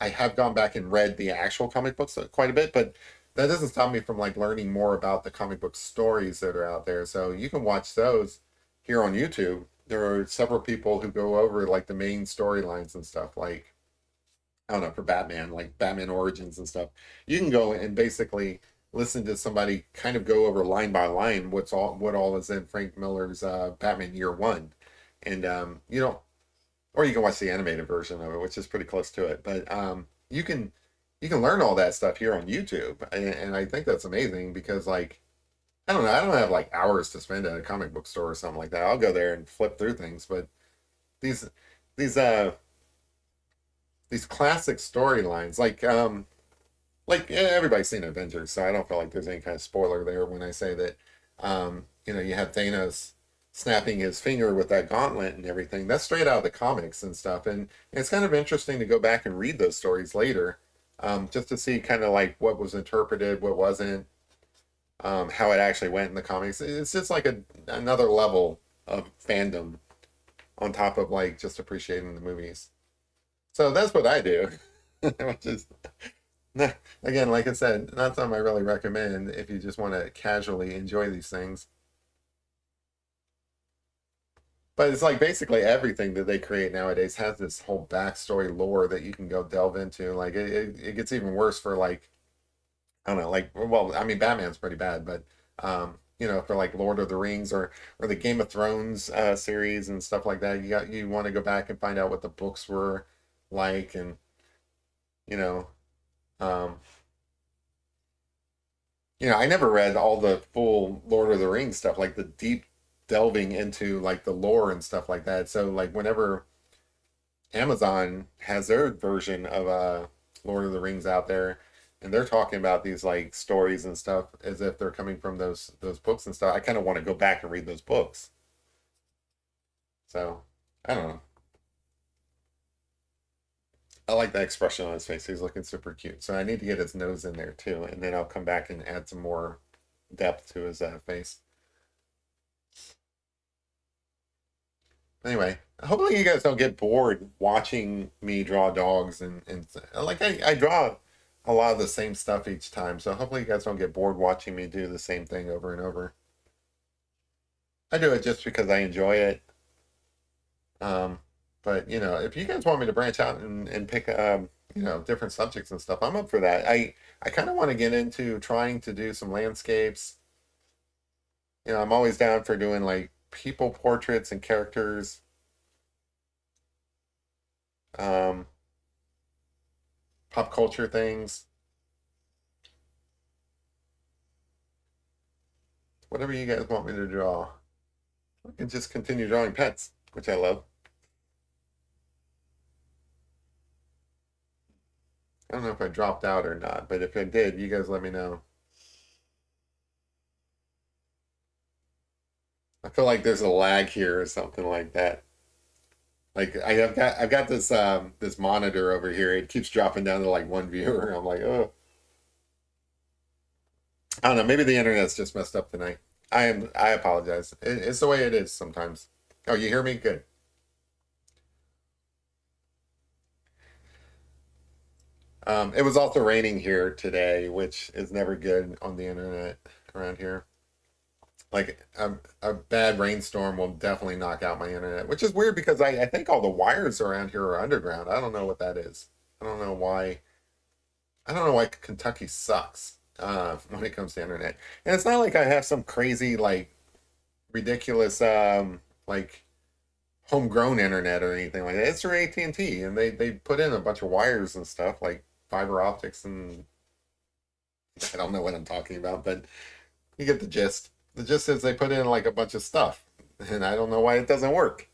I have gone back and read the actual comic books quite a bit, but that doesn't stop me from like learning more about the comic book stories that are out there. So you can watch those here on YouTube. There are several people who go over like the main storylines and stuff, like I don't know, for Batman, like Batman Origins and stuff. You can go and basically listen to somebody kind of go over line by line what all is in Frank Miller's Batman Year One, and or you can watch the animated version of it, which is pretty close to it. But you can learn all that stuff here on YouTube, and I think that's amazing because like I don't know, I don't have like hours to spend at a comic book store or something like that. I'll go there and flip through things, but these these uh these classic storylines like everybody's seen Avengers, so I don't feel like there's any kind of spoiler there when I say that you have Thanos snapping his finger with that gauntlet and everything. That's straight out of the comics and stuff, and it's kind of interesting to go back and read those stories later, just to see kind of like what was interpreted, what wasn't. how it actually went in the comics. It's just like another level of fandom on top of like just appreciating the movies. So that's what I do, which is again, like I said, not something I really recommend if you just want to casually enjoy these things. But it's like basically everything that they create nowadays has this whole backstory lore that you can go delve into. Like it gets even worse for like I don't know, like well, I mean Batman's pretty bad, but for like Lord of the Rings or the Game of Thrones series and stuff like that, you want to go back and find out what the books were like, and you know, um, I never read all the full Lord of the Rings stuff, like the deep delving into like the lore and stuff like that. So like whenever Amazon has their version of Lord of the Rings out there, and they're talking about these like stories and stuff as if they're coming from those books and stuff. I kind of want to go back and read those books. So I don't know. I like that expression on his face. He's looking super cute. So I need to get his nose in there too, and then I'll come back and add some more depth to his face. Anyway, hopefully you guys don't get bored watching me draw dogs and like I draw a lot of the same stuff each time. So hopefully you guys don't get bored watching me do the same thing over and over. I do it just because I enjoy it. Um, but if you guys want me to branch out and pick different subjects and stuff, I'm up for that. I kind of want to get into trying to do some landscapes. I'm always down for doing like people portraits and characters. Um, Pop culture things, whatever you guys want me to draw. I can just continue drawing pets, which I love. I don't know if I dropped out or not, but if I did, you guys let me know. I feel like there's a lag here or something like that. Like I've got this monitor over here. It keeps dropping down to like one viewer. I'm like, oh, I don't know. Maybe the internet's just messed up tonight. I apologize. It's the way it is sometimes. Oh, you hear me? Good. It was also raining here today, which is never good on the internet around here. Like a bad rainstorm will definitely knock out my internet, which is weird because I think all the wires around here are underground. I don't know what that is. I don't know why. I don't know why Kentucky sucks when it comes to internet. And it's not like I have some crazy like ridiculous like homegrown internet or anything like that. It's through AT&T, and they put in a bunch of wires and stuff like fiber optics, and I don't know what I'm talking about, but you get the gist. The gist is they put in like a bunch of stuff, and I don't know why it doesn't work.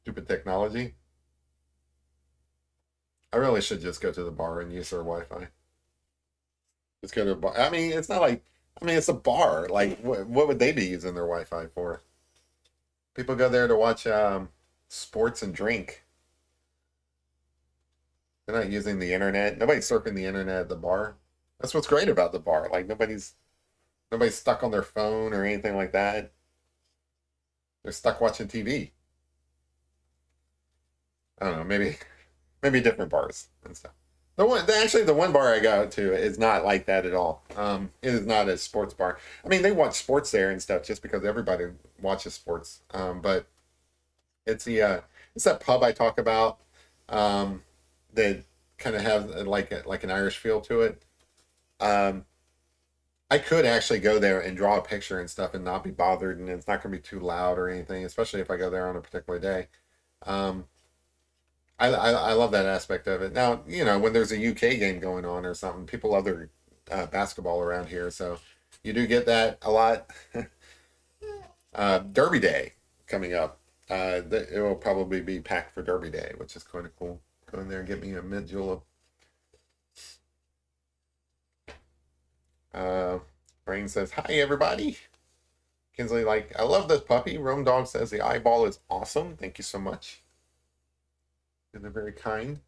Stupid technology. I really should just go to the bar and use their Wi-Fi. Just go to a bar. I mean, it's not like, I mean, it's a bar. Like, what would they be using their Wi-Fi for? People go there to watch sports and drink. They're not using the internet. Nobody's surfing the internet at the bar. That's what's great about the bar. Like nobody's stuck on their phone or anything like that. They're stuck watching TV. I don't know, maybe different bars and stuff. Actually the one bar I go to is not like that at all. It is not a sports bar. I mean, they watch sports there and stuff just because everybody watches sports. But it's that pub I talk about that kind of has like an Irish feel to it. Um, I could actually go there and draw a picture and stuff and not be bothered, and it's not going to be too loud or anything, especially if I go there on a particular day. Um, I love that aspect of it. Now, when there's a UK game going on or something, people love their basketball around here, so you do get that a lot. Derby Day coming up. It will probably be packed for Derby Day, which is kind of cool. Go in there and get me a mid julep. Uh, Brain says, "Hi everybody." Kinsley, like, I love this puppy. Rome Dog says the eyeball is awesome. Thank you so much. And they're very kind.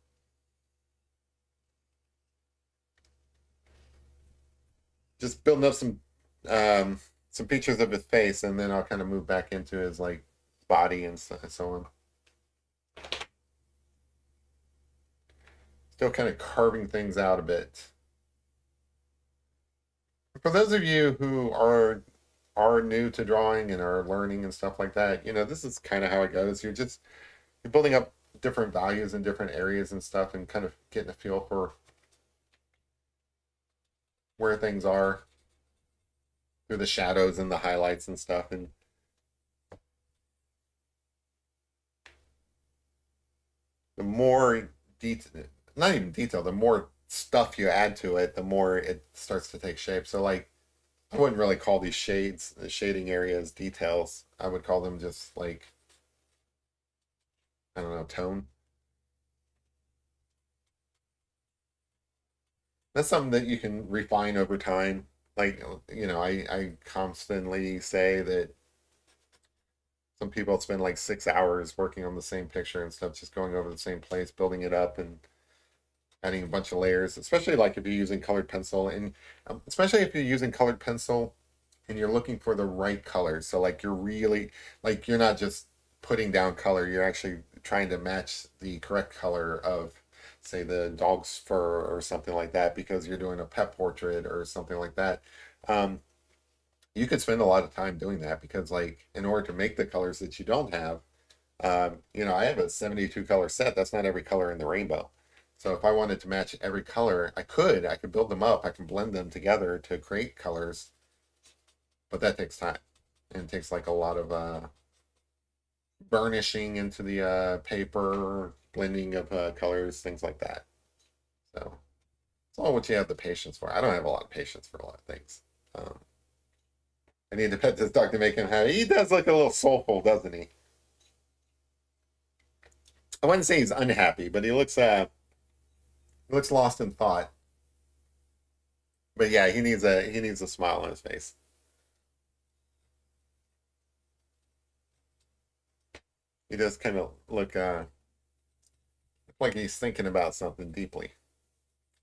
just building up um, some features of his face, and then I'll kind of move back into his like body and so on. Still kind of carving things out a bit. For those of you who are new to drawing and are learning and stuff like that, this is kind of how it goes. You're building up different values in different areas and stuff, and kind of getting a feel for where things are through the shadows and the highlights and stuff. And the more detail, not even detail, the more stuff you add to it, the more it starts to take shape. So like, I wouldn't really call these shades, the shading areas, details. I would call them just like, I don't know, tone. That's something that you can refine over time. Like, I constantly say that some people spend like 6 hours working on the same picture and stuff, just going over the same place, building it up and adding a bunch of layers, especially like if you're using colored pencil, and especially if you're using colored pencil and you're looking for the right colors. So like you're really, like you're not just putting down color, you're actually trying to match the correct color of, say, the dog's fur or something like that, because you're doing a pet portrait or something like that. Um, you could spend a lot of time doing that, because like in order to make the colors that you don't have, I have a 72 color set. That's not every color in the rainbow. So if I wanted to match every color, I could build them up. I can blend them together to create colors, but that takes time, and it takes like a lot of burnishing into the paper, blending of colors, things like that. So it's all what you have the patience for. I don't have a lot of patience for a lot of things. Um, I need to pet this dog to make him happy. He does look a little soulful, doesn't he? I wouldn't say he's unhappy, but he looks lost in thought. But yeah, he needs a smile on his face. He does kind of look like he's thinking about something deeply.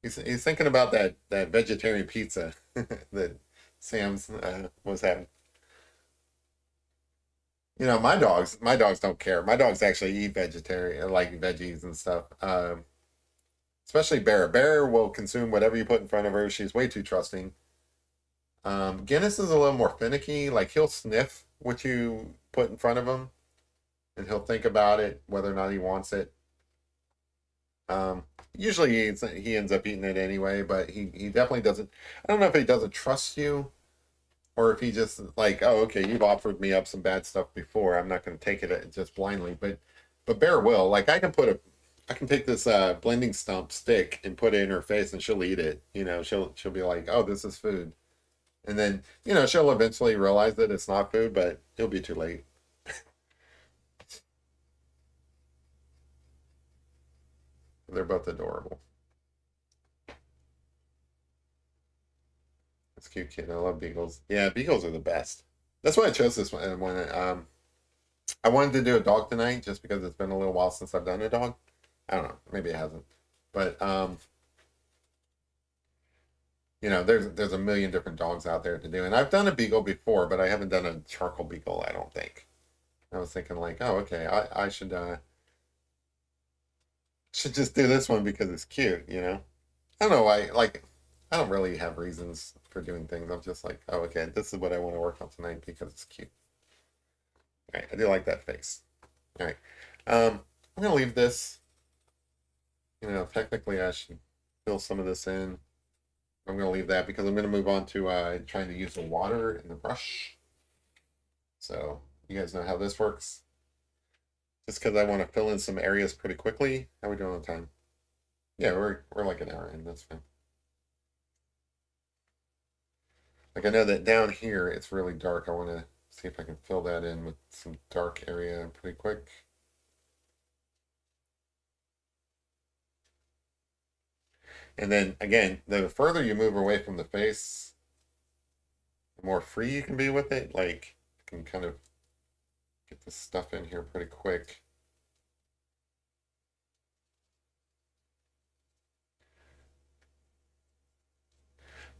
He's thinking about that vegetarian pizza that Sam's was having. My dogs don't care. My dogs actually eat vegetarian, like veggies and stuff. Especially Bear. Bear will consume whatever you put in front of her. She's way too trusting. Guinness is a little more finicky. Like he'll sniff what you put in front of him, and he'll think about it, whether or not he wants it. Usually he ends up eating it anyway, but he definitely doesn't. I don't know if he doesn't trust you, or if he just like, oh, okay, you've offered me up some bad stuff before. I'm not going to take it just blindly. But Bear will. Like I can take this blending stump stick and put it in her face, and she'll eat it. She'll be like, oh, this is food, and then she'll eventually realize that it's not food, but it'll be too late. They're both adorable. It's cute, kid. I love beagles. Yeah, beagles are the best. That's why I chose this one. I wanted to do a dog tonight, just because it's been a little while since I've done a dog. I don't know, maybe it hasn't, but there's a million different dogs out there to do, and I've done a beagle before, but I haven't done a charcoal beagle. I don't think. I was thinking like, oh, okay, I should just do this one because it's cute. I don't know why. Like, I don't really have reasons for doing things. I'm just like, oh, okay, this is what I want to work on tonight because it's cute. All right, I do like that face. All right, I'm gonna leave this. Technically, I should fill some of this in. I'm gonna leave that because I'm gonna move on to trying to use the water and the brush. So you guys know how this works. Just because I want to fill in some areas pretty quickly. How are we doing on time? Yeah, we're like an hour in. That's fine. Like I know that down here it's really dark. I want to see if I can fill that in with some dark area pretty quick. And then again, the further you move away from the face, the more free you can be with it. Like you can kind of get this stuff in here pretty quick.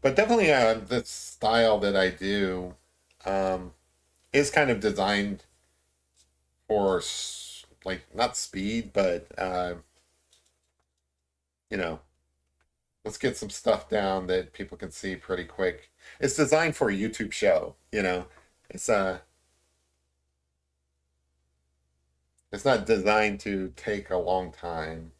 But definitely, the style that I do um, is kind of designed for like not speed, but you know, let's get some stuff down that people can see pretty quick. It's designed for a YouTube show, you know. It's it's not designed to take a long time.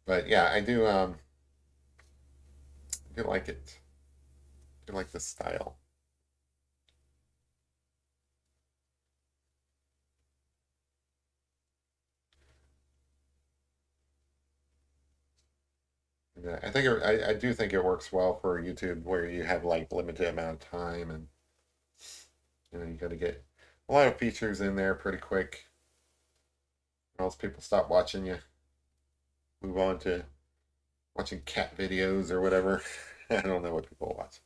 But yeah, I do like it. I do like this style. Yeah, I do think it works well for YouTube where you have like limited amount of time and you got to get a lot of features in there pretty quick. Or else people stop watching you, move on to watching cat videos or whatever. I don't know what people watch.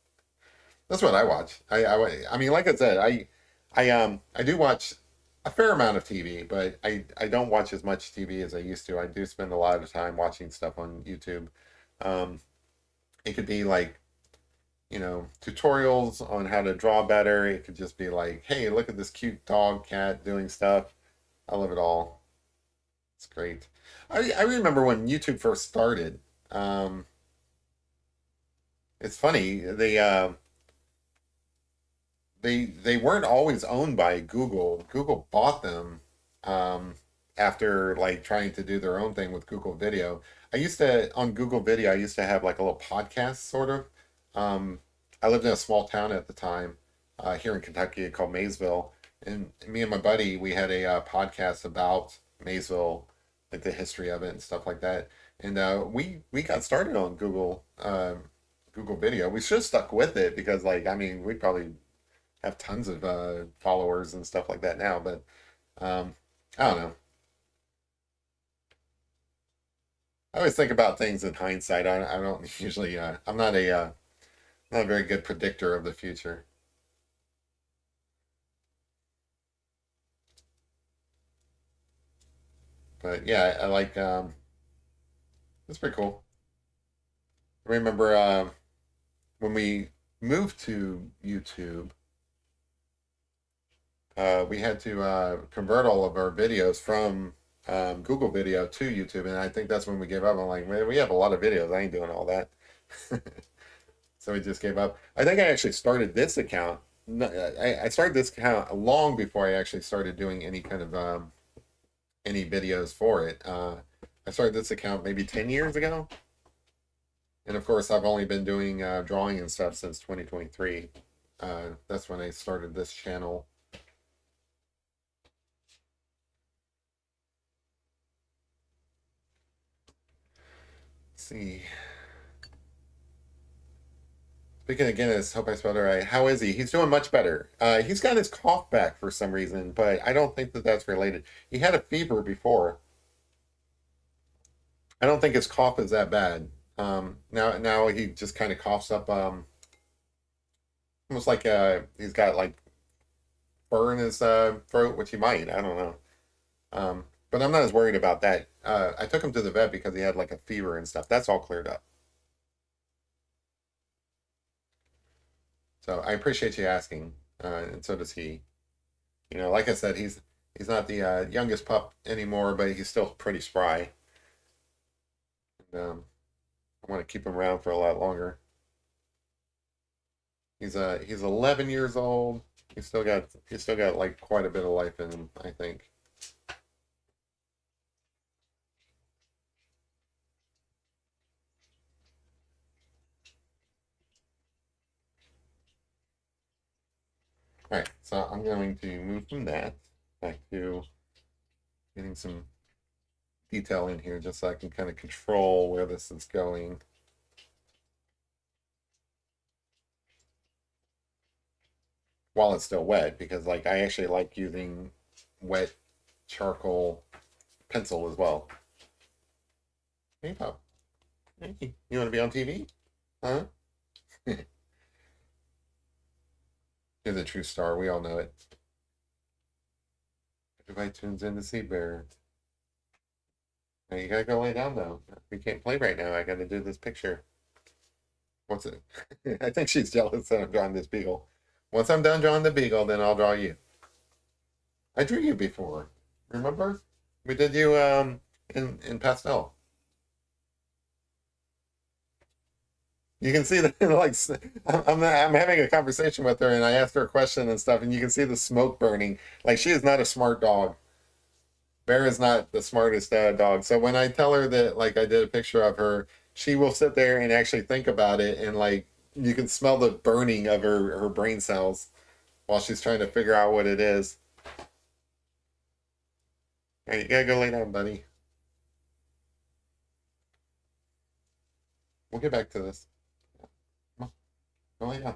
That's what I watch. I mean, like I said, I do watch a fair amount of TV, but I don't watch as much TV as I used to. I do spend a lot of time watching stuff on YouTube. Um, it could be like tutorials on how to draw better. It could just be like, hey, look at this cute dog, cat doing stuff. I love it all. It's great. I remember when YouTube first started. Um, it's funny. They weren't always owned by Google. Google bought them um, after like trying to do their own thing with Google Video. I used to on Google Video. I used to have like a little podcast sort of. Um, I lived in a small town at the time here in Kentucky called Maysville, and me and my buddy we had a podcast about Maysville, like the history of it and stuff like that. And we got started on Google Video. We should have stuck with it because like I mean we probably have tons of followers and stuff like that now. But I don't know. I always think about things in hindsight. I don't usually. I'm not not a very good predictor of the future. But yeah, I like. It's pretty cool. I remember when we moved to YouTube. We had to convert all of our videos from Google Video to YouTube, and I think that's when we gave up. I'm like, man, we have a lot of videos. I ain't doing all that. So we just gave up. I think I actually started this account. I started this account long before I actually started doing any kind of any videos for it. I started this account maybe 10 years ago, and of course, I've only been doing drawing and stuff since 2023. That's when I started this channel. Let's see. Speaking again, as hope I spelled it right. How is he? He's doing much better. He's got his cough back for some reason, but I don't think that that's related. He had a fever before. I don't think his cough is that bad. Now he just kind of coughs up, almost like he's got like fur in his throat, which he might. I don't know. But I'm not as worried about that. I took him to the vet because he had like a fever and stuff. That's all cleared up. So I appreciate you asking, and so does he. Like I said, he's not the youngest pup anymore, but he's still pretty spry. And, I want to keep him around for a lot longer. He's 11 years old. He's still got like quite a bit of life in him, I think. All right, so I'm going to move from that back to getting some detail in here, just so I can kind of control where this is going while it's still wet, because like I actually like using wet charcoal pencil as well. Hey, Pop. Hey, you want to be on TV? Huh? You're the true star. We all know it. Everybody tunes in to see Bear. Now you gotta go lay down though. We can't play right now. I gotta do this picture. What's it? I think she's jealous that I'm drawing this beagle. Once I'm done drawing the beagle, then I'll draw you. I drew you before. Remember? We did you in pastel. You can see that like I'm having a conversation with her and I asked her a question and stuff, and you can see the smoke burning. Like she is not a smart dog. Bear is not the smartest dog. So when I tell her that like I did a picture of her, she will sit there and actually think about it, and like you can smell the burning of her brain cells while she's trying to figure out what it is. All right, you gotta go lay down, buddy. We'll get back to this. Come on, go lay down.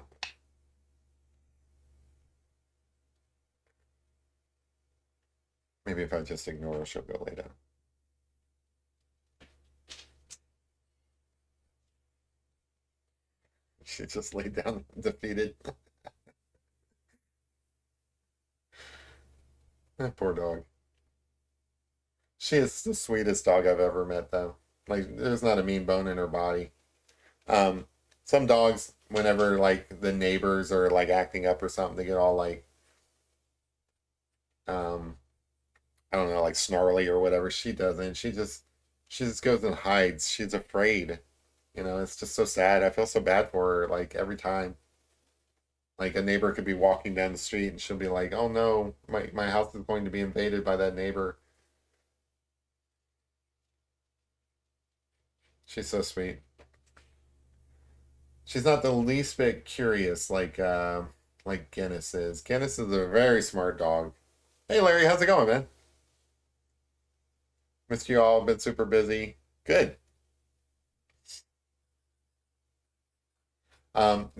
Maybe if I just ignore her, she'll go lay down. She just laid down defeated. That poor dog. She is the sweetest dog I've ever met, though. Like, there's not a mean bone in her body. Um, some dogs, whenever like the neighbors are like acting up or something, they get all like, um, I don't know, like snarly or whatever. She doesn't. She just goes and hides. She's afraid. You know, it's just so sad. I feel so bad for her. Like every time, like a neighbor could be walking down the street and she'll be like, "Oh no, my house is going to be invaded by that neighbor." She's so sweet. She's not the least bit curious like Guinness is. Guinness is a very smart dog. Hey Larry, how's it going, man? Missed you all. Been super busy. Good.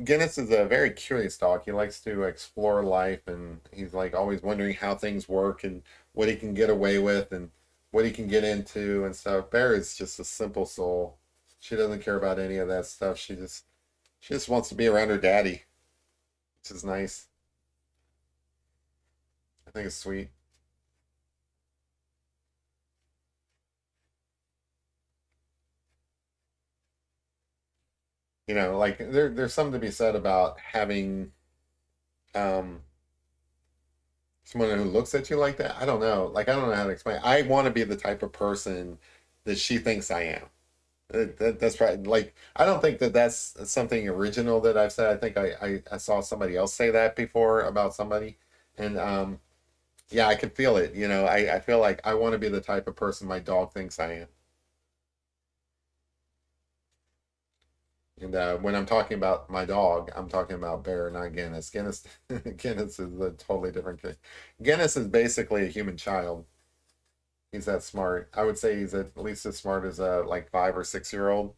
Guinness is a very curious dog. He likes to explore life, and he's like always wondering how things work and what he can get away with and what he can get into and stuff. Bear is just a simple soul. She doesn't care about any of that stuff. She just wants to be around her daddy, which is nice. I think it's sweet. You know, like there's something to be said about having um someone who looks at you like that. I don't know. Like I don't know how to explain. I want to be the type of person that she thinks I am. That's right. Like I don't think that that's something original that I've said. I think I saw somebody else say that before about somebody, and yeah, I can feel it. You know, I feel like I want to be the type of person my dog thinks I am. And when I'm talking about my dog, I'm talking about Bear, not Guinness. Guinness, Guinness is a totally different thing. Guinness is basically a human child. He's that smart. I would say he's at least as smart as a like 5 or 6 year old.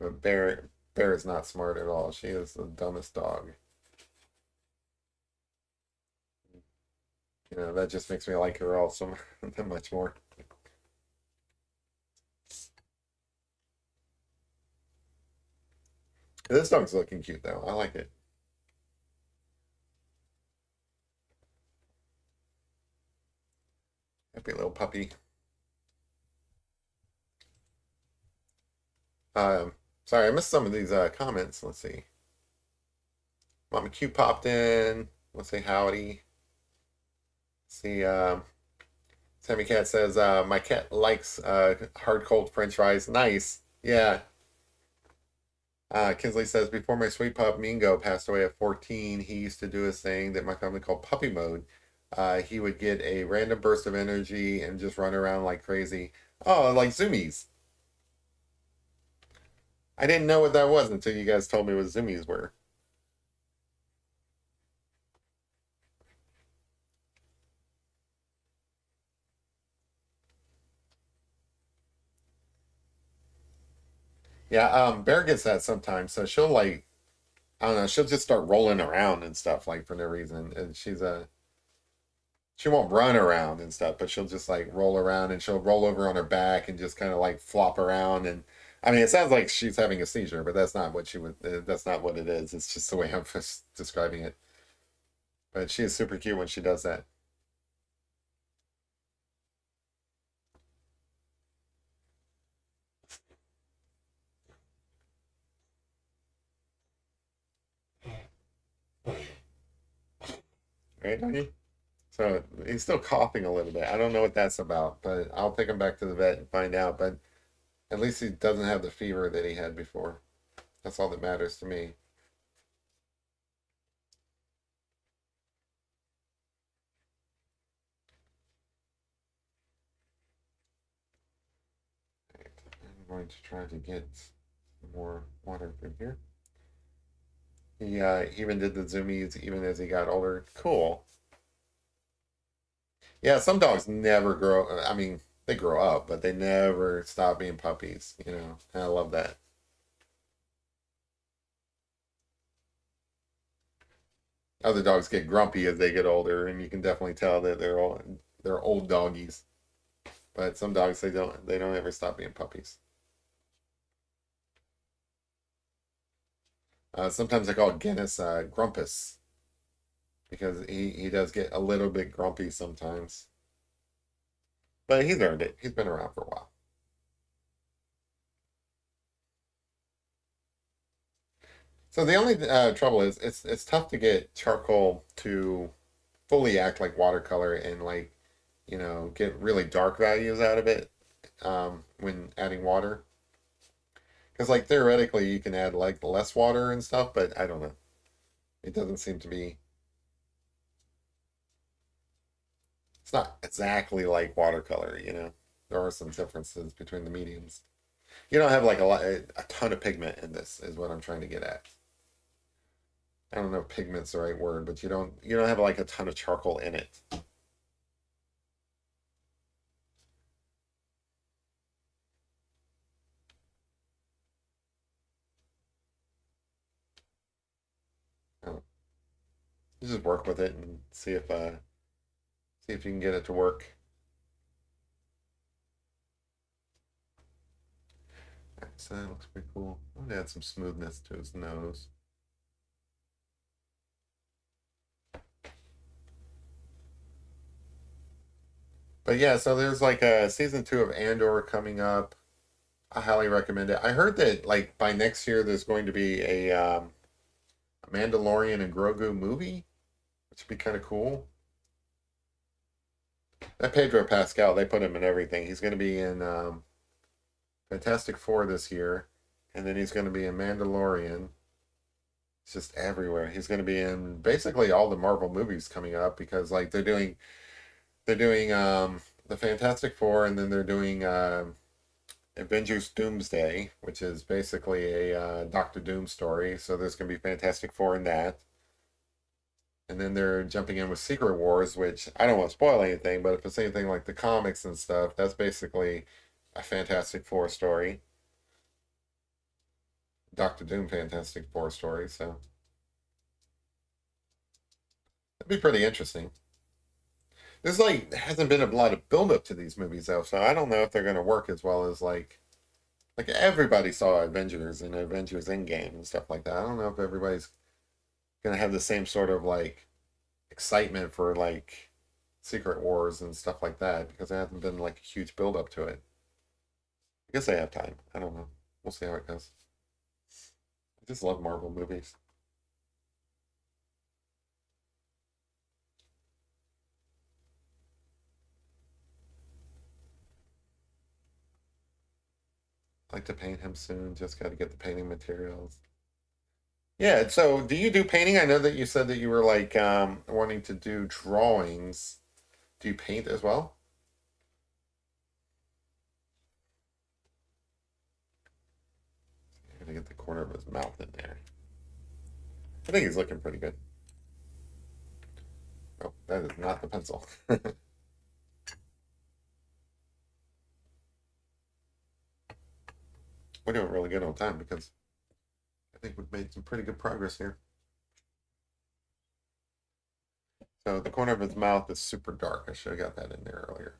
But Bear is not smart at all. She is the dumbest dog. You know, that just makes me like her also that much more. This dog's looking cute though. I like it. Happy little puppy. Um, sorry, I missed some of these comments. Let's see. Mama Q popped in. Let's say howdy. See, Sammy Cat says, my cat likes hard cold French fries. Nice. Yeah. Kinsley says, before my sweet pup Mingo passed away at 14, he used to do this thing that my family called puppy mode. He would get a random burst of energy and just run around like crazy. Oh, like zoomies. I didn't know what that was until you guys told me what zoomies were. Yeah, Bear gets that sometimes. So she'll like, I don't know, she'll just start rolling around and stuff like for no reason. And she won't run around and stuff, but she'll just like roll around and she'll roll over on her back and just kind of like flop around. And I mean, it sounds like she's having a seizure, but that's not what she would. That's not what it is. It's just the way I'm just describing it. But she is super cute when she does that. Right, honey? So he's still coughing a little bit. I don't know what that's about, but I'll take him back to the vet and find out. But at least he doesn't have the fever that he had before. That's all that matters to me. Right. I'm going to try to get some more water from here. He even did the zoomies even as he got older. Cool. Yeah, some dogs never grow. I mean, they grow up, but they never stop being puppies. And I love that. Other dogs get grumpy as they get older, and you can definitely tell that they're old doggies. But some dogs they don't ever stop being puppies. Sometimes I call Guinness Grumpus because he does get a little bit grumpy sometimes. But he's earned it. He's been around for a while. So the only trouble is it's tough to get charcoal to fully act like watercolor and like get really dark values out of it when adding water. Because like theoretically you can add like less water and stuff, but I don't know. It doesn't seem to be. It's not exactly like watercolor. There are some differences between the mediums. You don't have like a ton of pigment in this, is what I'm trying to get at. I don't know if pigment's the right word, but you don't have like a ton of charcoal in it. You just work with it and see if you can get it to work. Right, so that looks pretty cool. I'm gonna add some smoothness to his nose. But yeah, so there's like a season 2 of Andor coming up. I highly recommend it. I heard that like by next year there's going to be a Mandalorian and Grogu movie, which would be kind of cool. That Pedro Pascal, they put him in everything. He's going to be in Fantastic Four this year, and then he's going to be in Mandalorian. It's just everywhere. He's going to be in basically all the Marvel movies coming up because like they're doing the Fantastic Four, and then they're doing Avengers Doomsday, which is basically a Doctor Doom story. So there's going to be Fantastic Four in that. And then they're jumping in with Secret Wars, which I don't want to spoil anything, but if it's anything like the comics and stuff, that's basically a Fantastic Four story. Doctor Doom Fantastic Four story. So it'd be pretty interesting. There's like hasn't been a lot of build up to these movies though, so I don't know if they're gonna work as well as like everybody saw Avengers and Avengers Endgame and stuff like that. I don't know if everybody's gonna have the same sort of like excitement for like Secret Wars and stuff like that because there hasn't been like a huge build up to it. I guess they have time. I don't know. We'll see how it goes. I just love Marvel movies. I'd like to paint him soon. Just got to get the painting materials. Yeah. So, do you do painting? I know that you said that you were like wanting to do drawings. Do you paint as well? I'm gonna get the corner of his mouth in there. I think he's looking pretty good. Oh, that is not the pencil. We're doing really good on time because I think we've made some pretty good progress here. So the corner of his mouth is super dark. I should have got that in there earlier.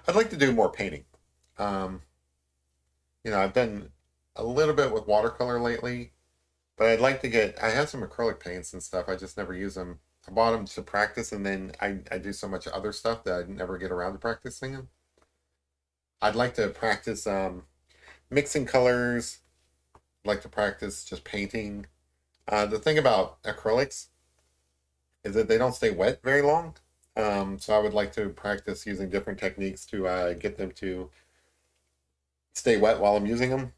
I'd like to do more painting. Um, I've done a little bit with watercolor lately, but I'd like to get. I have some acrylic paints and stuff. I just never use them. I bought them to practice, and then I do so much other stuff that I never get around to practicing them. I'd like to practice mixing colors. I'd like to practice just painting. The thing about acrylics is that they don't stay wet very long. So I would like to practice using different techniques to get them to stay wet while I'm using them.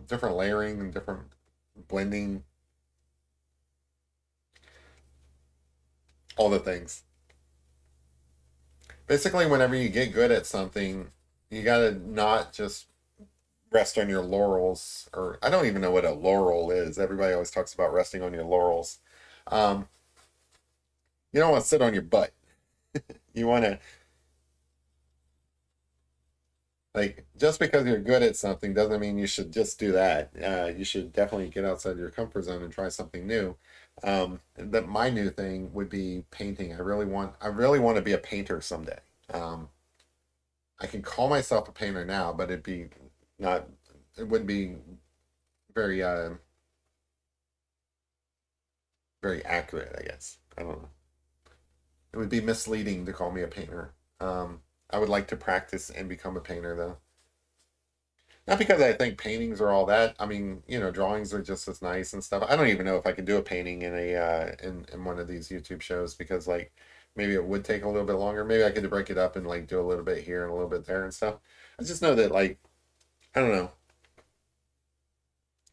Different layering and different blending, all the things. Basically, whenever you get good at something, you gotta not just rest on your laurels, or I don't even know what a laurel is. Everybody always talks about resting on your laurels. Um, you don't want to sit on your butt. You want to, like, just because you're good at something doesn't mean you should just do that. You should definitely get outside your comfort zone and try something new. That my new thing would be painting. I really want to be a painter someday. Um, I can call myself a painter now, but not, it wouldn't be very, very accurate, I guess. I don't know. It would be misleading to call me a painter. I would like to practice and become a painter, though. Not because I think paintings are all that. I mean, drawings are just as nice and stuff. I don't even know if I could do a painting in in one of these YouTube shows because like maybe it would take a little bit longer. Maybe I could break it up and like do a little bit here and a little bit there and stuff. I just know that like I don't know.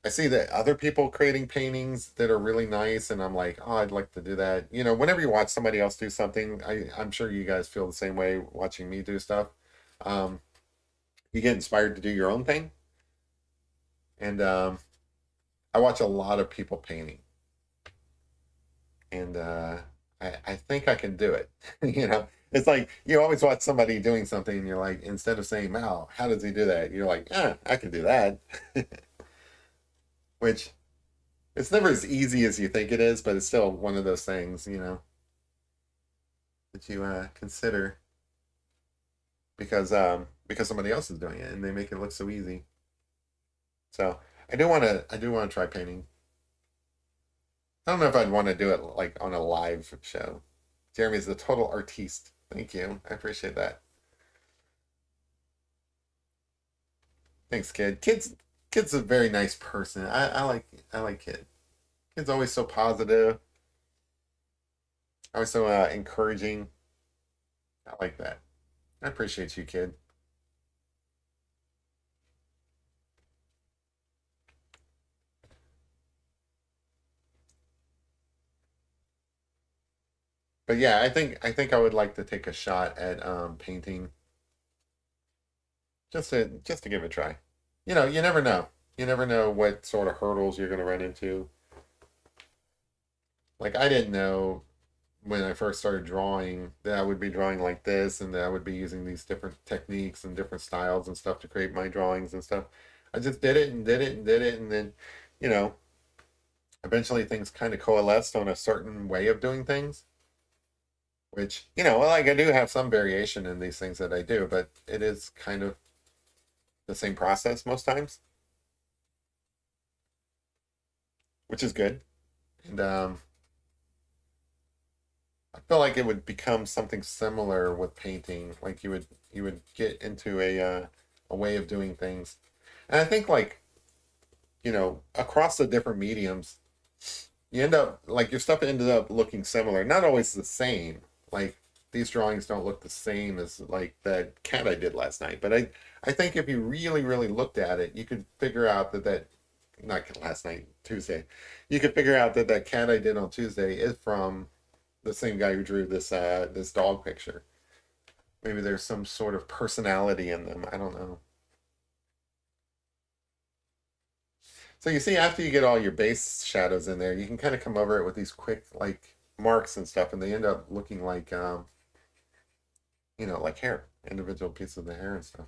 I see that other people creating paintings that are really nice, and I'm like, oh, I'd like to do that. Whenever you watch somebody else do something, I'm sure you guys feel the same way watching me do stuff. Um, you get inspired to do your own thing, and I watch a lot of people painting, and I think I can do it. It's like you always watch somebody doing something, and you're like, instead of saying, "Wow, how does he do that?" You're like, "Ah, I can do that," which it's never as easy as you think it is, but it's still one of those things, that you consider because somebody else is doing it and they make it look so easy. So I do want to try painting. I don't know if I'd want to do it like on a live show. Jeremy's the total artiste. Thank you. I appreciate that. Thanks, kid. Kid's a very nice person. I like kid. Kid's always so positive, always so encouraging. I like that. I appreciate you, kid. But yeah, I think I would like to take a shot at painting just to give it a try. You never know. You never know what sort of hurdles you're going to run into. Like I didn't know when I first started drawing that I would be drawing like this and that I would be using these different techniques and different styles and stuff to create my drawings and stuff. I just did it and did it and did it and then, you know, eventually things kind of coalesced on a certain way of doing things, which, like I do have some variation in these things that I do, but it is kind of the same process most times, which is good. And I feel like it would become something similar with painting. Like you would get into a way of doing things. And I think like, across the different mediums, you end up like your stuff ended up looking similar. Not always the same. Like these drawings don't look the same as like that cat I did last night. But I think if you really, really looked at it, you could figure out that not last night, Tuesday, you could figure out that cat I did on Tuesday is from the same guy who drew this dog picture. Maybe there's some sort of personality in them. I don't know. So you see, after you get all your base shadows in there, you can kind of come over it with these quick like marks and stuff, and they end up looking like like hair, individual pieces of the hair and stuff.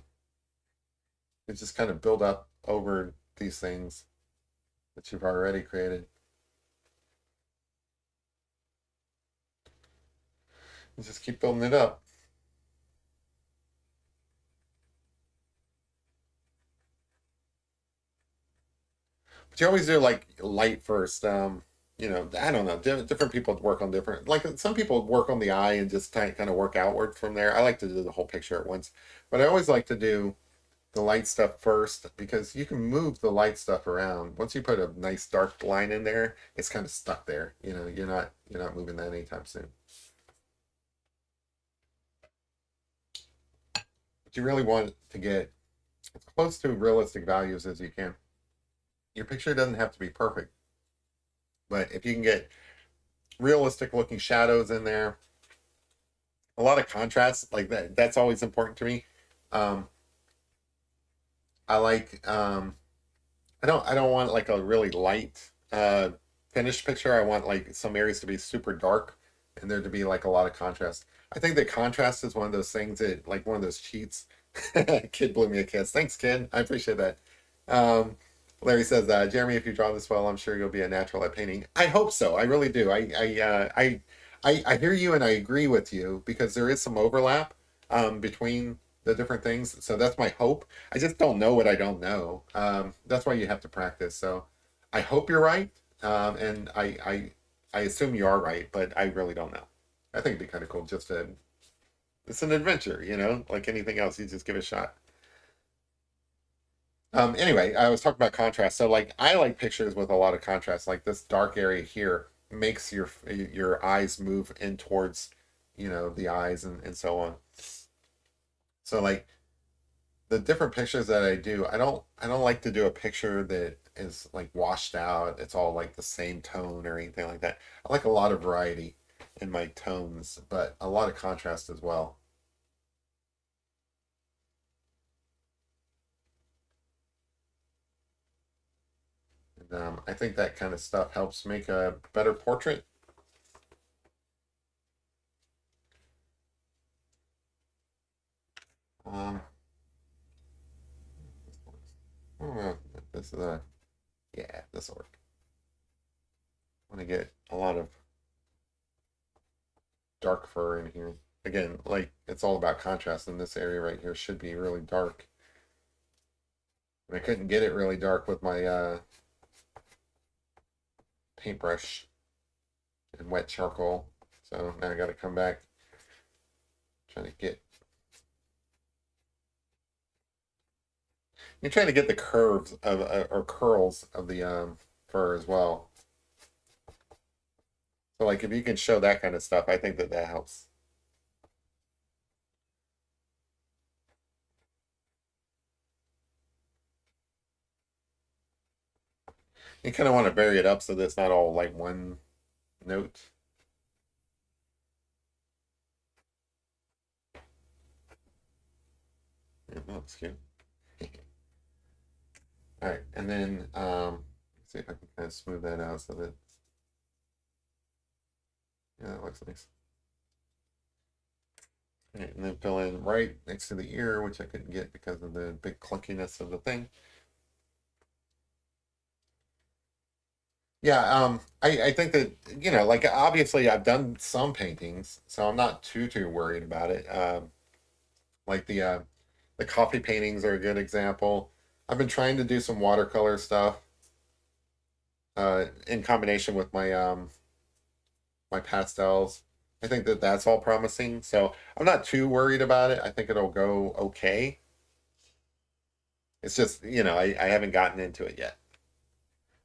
It just kind of build up over these things that you've already created. You just keep building it up. But you always do like light first. I don't know. Different people work on different. Like some people work on the eye and just kind of work outward from there. I like to do the whole picture at once, but I always like to do the light stuff first because you can move the light stuff around. Once you put a nice dark line in there, it's kind of stuck there. You're not moving that anytime soon. But you really want to get as close to realistic values as you can. Your picture doesn't have to be perfect, but if you can get realistic looking shadows in there, a lot of contrast like that's always important to me. Um, I like I don't want like a really light finished picture. I want like some areas to be super dark and there to be like a lot of contrast. I think that contrast is one of those things that like one of those cheats. Kid blew me a kiss. Thanks, kid. I appreciate that. Um, Larry says, Jeremy, if you draw this well, I'm sure you'll be a natural at painting. I hope so. I really do. I hear you and I agree with you because there is some overlap between the different things. So that's my hope. I just don't know what I don't know. That's why you have to practice. So I hope you're right, and I assume you are right, but I really don't know. I think it'd be kind of cool just to. It's an adventure, like anything else. You just give it a shot. Anyway, I was talking about contrast. So like I like pictures with a lot of contrast. Like this dark area here makes your eyes move in towards, the eyes and so on. So like the different pictures that I do, I don't like to do a picture that is like washed out. It's all like the same tone or anything like that. I like a lot of variety in my tones, but a lot of contrast as well. And I think that kind of stuff helps make a better portrait. Um, oh, this is a yeah, this will work. I want to get a lot of dark fur in here. Again, like it's all about contrast, and this area right here should be really dark. And I couldn't get it really dark with my paintbrush and wet charcoal. So now I got to come back trying to get. You're trying to get the curves of or curls of the fur as well. So like if you can show that kind of stuff, I think that helps. You kind of want to vary it up so that it's not all like one note. Yeah, that's cute. All right, and then see if I can kind of smooth that out so that yeah, that looks nice. All right, and then fill in right next to the ear, which I couldn't get because of the big clunkiness of the thing. Yeah, I think that like obviously I've done some paintings, so I'm not too worried about it. Like the coffee paintings are a good example. I've been trying to do some watercolor stuff in combination with my pastels. I think that that's all promising, so I'm not too worried about it. I think it'll go okay. It's just I haven't gotten into it yet.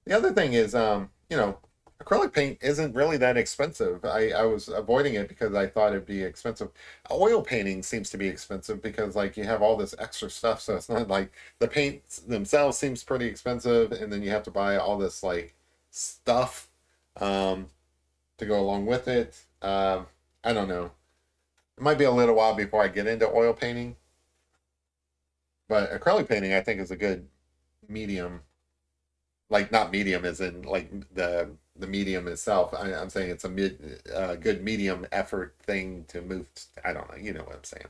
The other thing is, acrylic paint isn't really that expensive. I was avoiding it because I thought it'd be expensive. Oil painting seems to be expensive because like you have all this extra stuff, so it's not like the paints themselves seems pretty expensive, and then you have to buy all this like stuff um, to go along with it. I don't know. It might be a little while before I get into oil painting, but acrylic painting I think is a good medium, like not medium as in like the medium itself. I'm saying it's a good medium effort thing to move. I don't know. You know what I'm saying.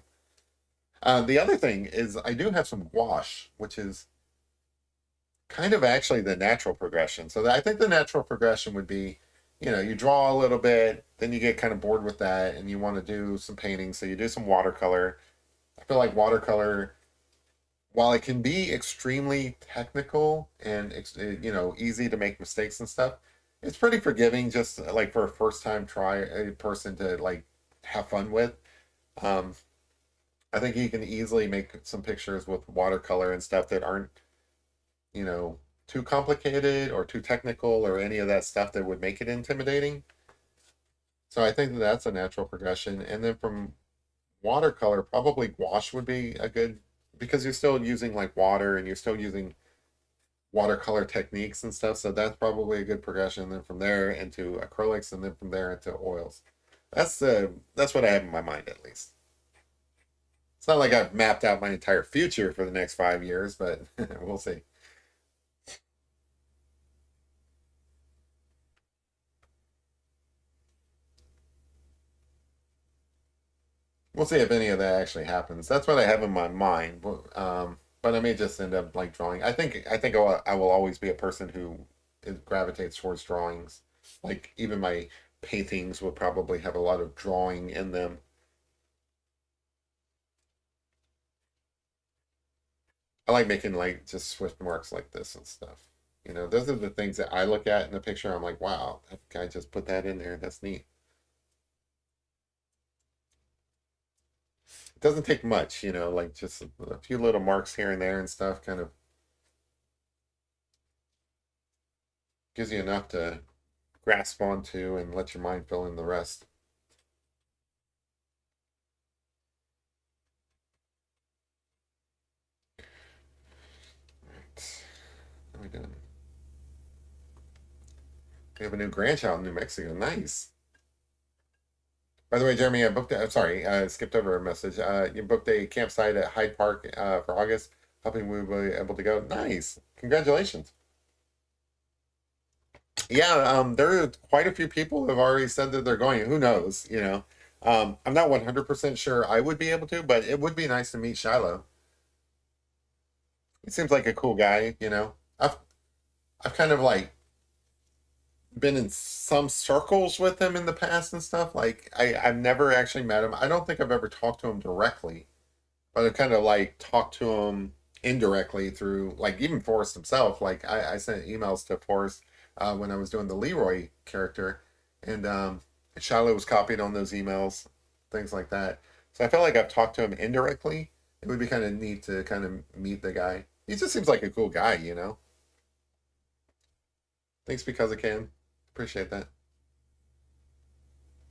The other thing is I do have some gouache, which is kind of actually the natural progression. So I think the natural progression would be you draw a little bit, then you get kind of bored with that and you want to do some painting, so you do some watercolor. I feel like watercolor, while it can be extremely technical and easy to make mistakes and stuff, it's pretty forgiving just like for a first time try a person to like have fun with. Um, I think you can easily make some pictures with watercolor and stuff that aren't, you know, too complicated or too technical or any of that stuff that would make it intimidating. So I think that that's a natural progression. And then from watercolor, probably gouache would be a good, because you're still using like water and you're still using watercolor techniques and stuff. So that's probably a good progression. And then from there into acrylics, and then from there into oils. That's what I have in my mind at least. It's not like I've mapped out my entire future for the next 5 years, but we'll see. We'll see if any of that actually happens. That's what I have in my mind. But I may just end up like drawing. I think I will always be a person who gravitates towards drawings. Like even my paintings will probably have a lot of drawing in them. I like making like just swift marks like this and stuff. Those are the things that I look at in the picture. I'm like, wow, that guy just put that in there. That's neat. It doesn't take much, like just a few little marks here and there and stuff kind of gives you enough to grasp onto and let your mind fill in the rest. Right. What are we doing? We have a new grandchild in New Mexico. Nice. By the way, Jeremy, I booked. I'm sorry, I skipped over a message. You booked a campsite at Hyde Park for August, hoping we will be able to go. Nice. Congratulations. Yeah, there are quite a few people who have already said that they're going. Who knows? I'm not 100% sure I would be able to, but it would be nice to meet Shiloh. He seems like a cool guy. I've kind of like been in some circles with him in the past and stuff. Like I've never actually met him. I don't think I've ever talked to him directly, but I've kind of like talked to him indirectly through like even Forrest himself. Like I sent emails to Forrest when I was doing the Leroy character, and Shiloh was copied on those emails, things like that. So I felt like I've talked to him indirectly. It would be kind of neat to kind of meet the guy. He just seems like a cool guy. Thanks because I can. Appreciate that.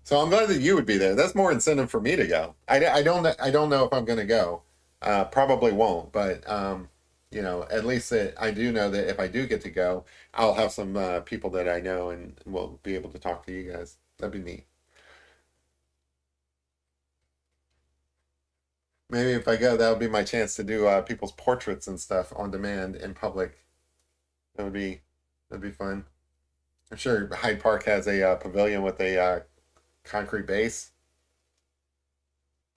So I'm glad that you would be there. That's more incentive for me to go. I don't know if I'm going to go. Probably won't, but at least I do know that if I do get to go, I'll have some people that I know and we'll be able to talk to you guys. That'd be neat. Maybe if I go, that'll be my chance to do people's portraits and stuff on demand in public. That would be that'd be fun. I'm sure Hyde Park has a pavilion with a concrete base.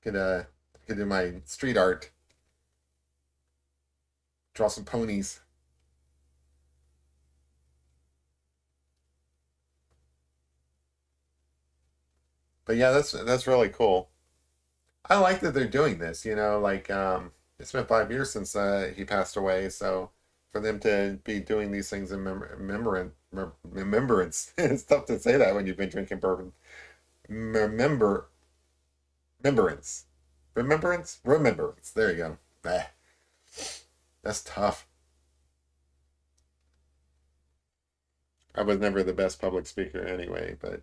Could do my street art, draw some ponies. But yeah, that's really cool. I like that they're doing this. Like it's been 5 years since he passed away, so for them to be doing these things in remembrance, it's tough to say that when you've been drinking bourbon. Remember, remembrance, remembrance. There you go. That's tough. I was never the best public speaker anyway, but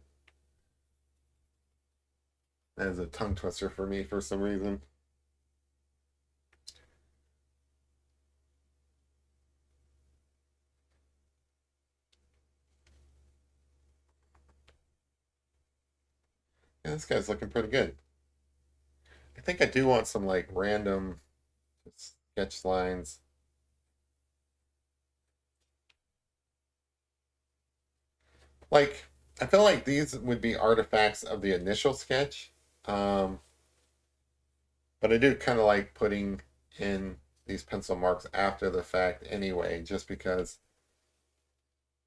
that is a tongue twister for me for some reason. Yeah, this guy's looking pretty good. I think I do want some like random sketch lines. Like, I feel like these would be artifacts of the initial sketch. Um, but I do kind of like putting in these pencil marks after the fact anyway, just because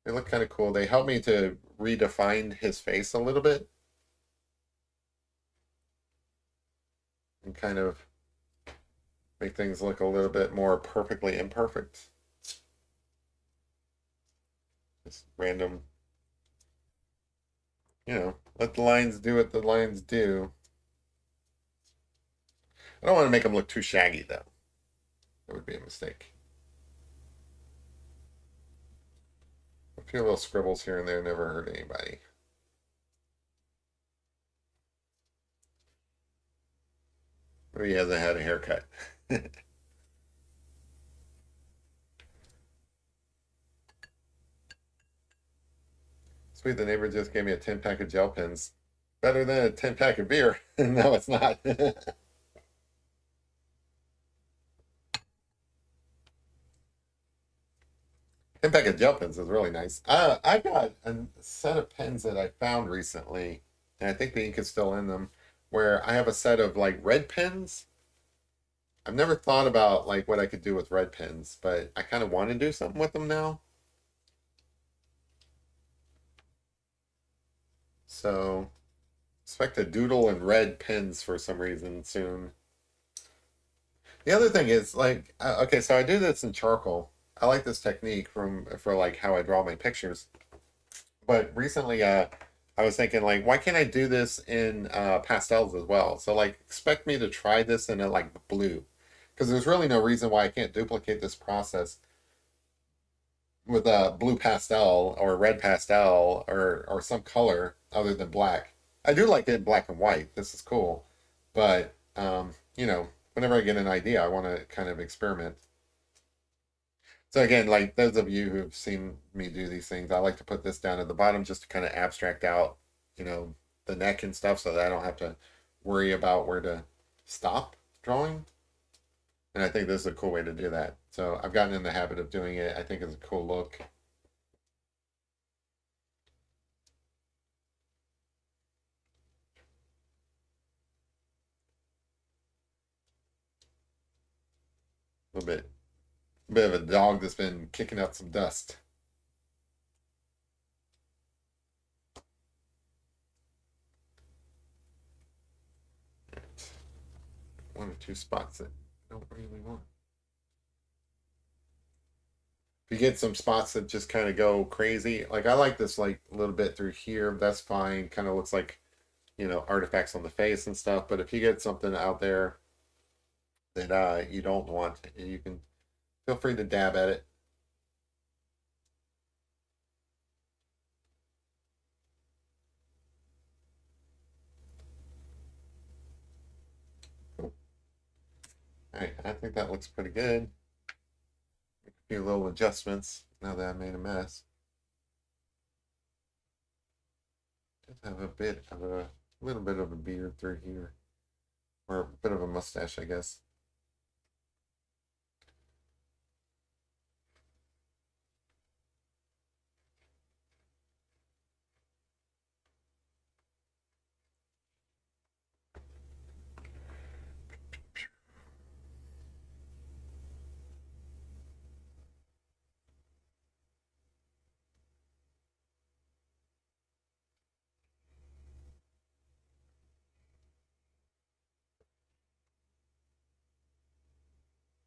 They look kind of cool. They help me to redefine his face a little bit and kind of make things look a little bit more perfectly imperfect. Just random, let the lines do what the lines do. I don't want to make them look too shaggy though. That would be a mistake. A few little scribbles here and there never hurt anybody. Maybe he hasn't had a haircut. Sweet, the neighbor just gave me a 10 pack of gel pens. Better than a 10 pack of beer. No, it's not. 10 pack of gel pens is really nice. I got a set of pens that I found recently, and I think the ink is still in them, where I have a set of like red pens. I've never thought about like what I could do with red pens, but I kind of want to do something with them now. So expect a doodle and red pens for some reason soon. The other thing is like, okay, so I do this in charcoal. I like this technique for like how I draw my pictures. But recently, I was thinking like, why can't I do this in pastels as well? So like, expect me to try this in a like blue, because there's really no reason why I can't duplicate this process with a blue pastel or red pastel or some color other than black. I do like it in black and white. This is cool, but whenever I get an idea, I want to kind of experiment. So again, like those of you who've seen me do these things, I like to put this down at the bottom just to kind of abstract out, you know, the neck and stuff so that I don't have to worry about where to stop drawing. And I think this is a cool way to do that. So I've gotten in the habit of doing it. I think it's a cool look. A bit of a dog that's been kicking up some dust. One or two spots that I don't really want. If you get some spots that just kind of go crazy, like I like this like a little bit through here, that's fine. Kind of looks like, artifacts on the face and stuff. But if you get something out there that you don't want, you can feel free to dab at it. Cool. All right, I think that looks pretty good. Make a few little adjustments now that I made a mess. Just have a little bit of a beard through here, or a bit of a mustache, I guess.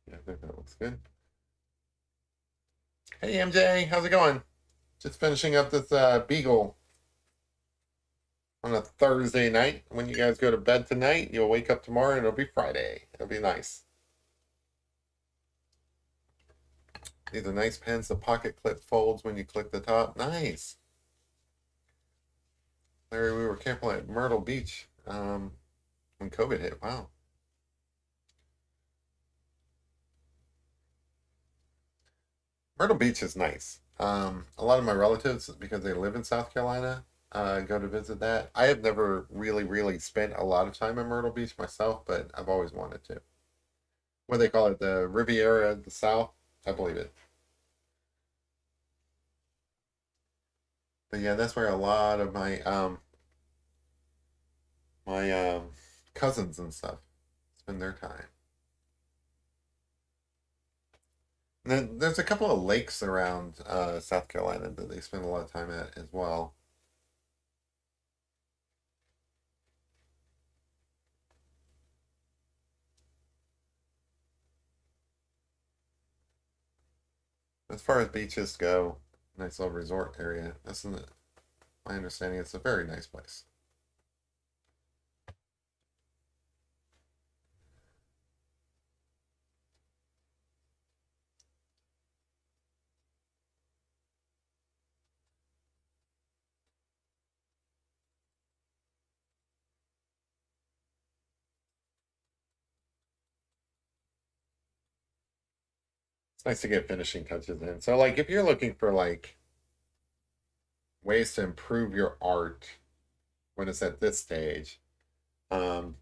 Yeah, I think that looks good. Hey MJ, how's it going? Just finishing up this Beagle on a Thursday night. When you guys go to bed tonight, you'll wake up tomorrow and it'll be Friday. It'll be nice. These are nice pens. The pocket clip folds when you click the top. Nice. Larry, we were camping at Myrtle Beach when COVID hit. Wow. Myrtle Beach is nice. A lot of my relatives, because they live in South Carolina, go to visit that. I have never really, really spent a lot of time in Myrtle Beach myself, but I've always wanted to. What do they call it? The Riviera of the South? I believe it. But yeah, that's where a lot of my cousins and stuff spend their time. And then there's a couple of lakes around South Carolina that they spend a lot of time at as well. As far as beaches go, nice little resort area. That's my understanding. It's a very nice place. It's nice to get finishing touches in. So, like, if you're looking for like ways to improve your art when it's at this stage, um,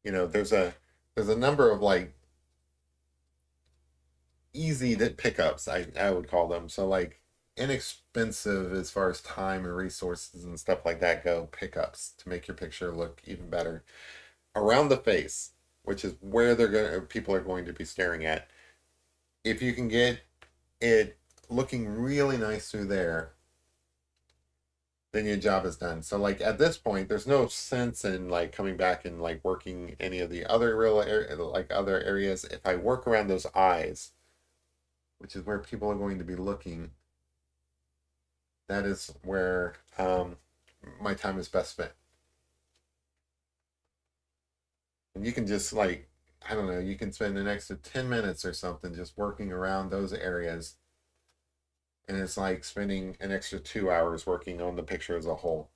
there's a number of like easy to pickups, I would call them. So like inexpensive as far as time and resources and stuff like that go, pickups to make your picture look even better around the face, which is where people are going to be staring at. If you can get it looking really nice through there, then your job is done. So like at this point, there's no sense in like coming back and like working any of the other like other areas. If I work around those eyes, which is where people are going to be looking, that is where my time is best spent. And you can just like, I don't know, you can spend an extra 10 minutes or something just working around those areas. And it's like spending an extra 2 hours working on the picture as a whole.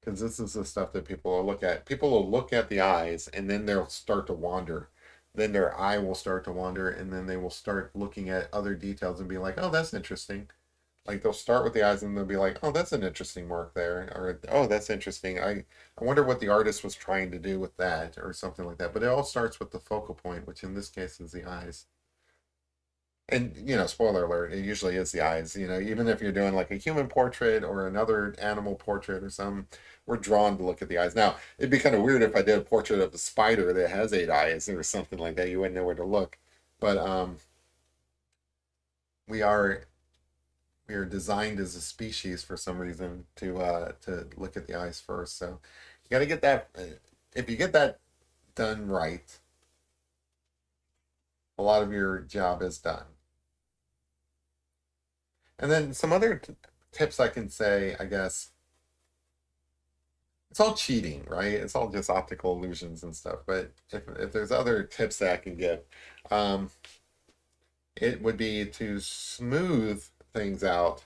Because this is the stuff that people will look at. People will look at the eyes and then they'll start to wander. Then their eye will start to wander and then they will start looking at other details and be like, oh, that's interesting. Like they'll start with the eyes and they'll be like, oh, that's an interesting mark there, or oh, that's interesting. I wonder what the artist was trying to do with that, or something like that. But it all starts with the focal point, which in this case is the eyes. And spoiler alert, it usually is the eyes. Even if you're doing like a human portrait or another animal portrait or something, we're drawn to look at the eyes. Now, it'd be kind of weird if I did a portrait of a spider that has 8 eyes or something like that. You wouldn't know where to look. But we are we are designed as a species for some reason to look at the eyes first. So you got to get that. If you get that done right, a lot of your job is done. And then some other tips I can say, I guess, it's all cheating, right? It's all just optical illusions and stuff. But if there's other tips that I can give, um, it would be to smooth things out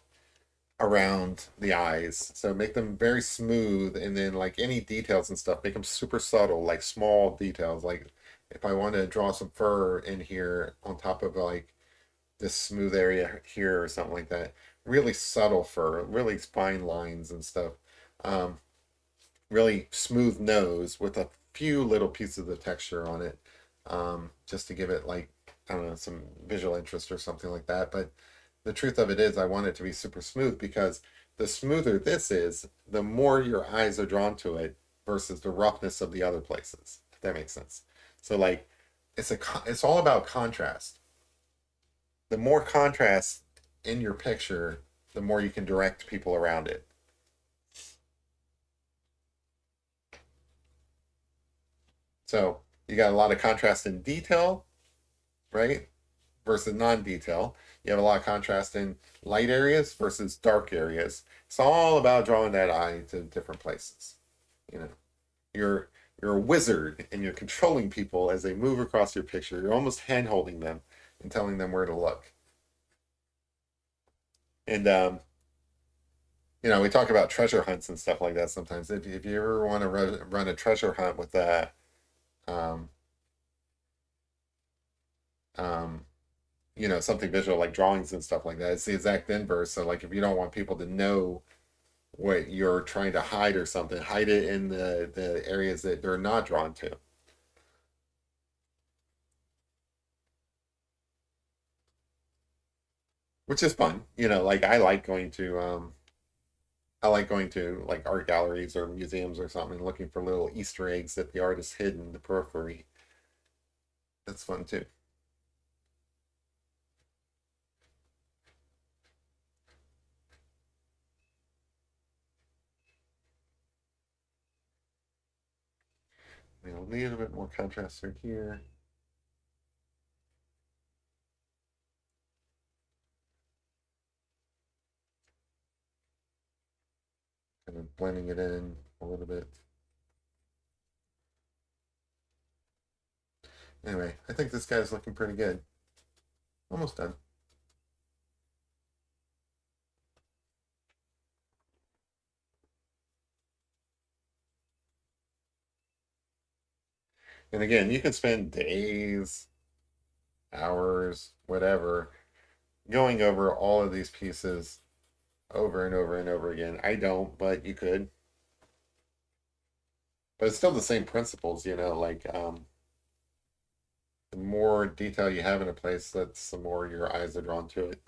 around the eyes. So make them very smooth, and then like any details and stuff, make them super subtle, like small details. Like if I want to draw some fur in here on top of like this smooth area here or something like that, really subtle fur, really fine lines and stuff. Um, Really smooth nose with a few little pieces of texture on it, just to give it like, I don't know, some visual interest or something like that. But the truth of it is, I want it to be super smooth because the smoother this is, the more your eyes are drawn to it versus the roughness of the other places. If that makes sense. So like, it's all about contrast. The more contrast in your picture, the more you can direct people around it. So you got a lot of contrast in detail, right? Versus non-detail. You have a lot of contrast in light areas versus dark areas. It's all about drawing that eye to different places. You know, you're you're a wizard and you're controlling people as they move across your picture. You're almost hand holding them and telling them where to look. And we talk about treasure hunts and stuff like that sometimes. If you ever want to run a treasure hunt with that, um, um, something visual like drawings and stuff like that. It's the exact inverse. So like if you don't want people to know what you're trying to hide or something, hide it in the areas that they're not drawn to. Which is fun. Like I like going to like art galleries or museums or something, looking for little Easter eggs that the artist hid in the periphery. That's fun too. We'll need a bit more contrast through here. Kind of blending it in a little bit. Anyway, I think this guy's looking pretty good. Almost done. And again, you can spend days, hours, whatever, going over all of these pieces over and over and over again. I don't, but you could. But it's still the same principles, like the more detail you have in a place, that's the more your eyes are drawn to it.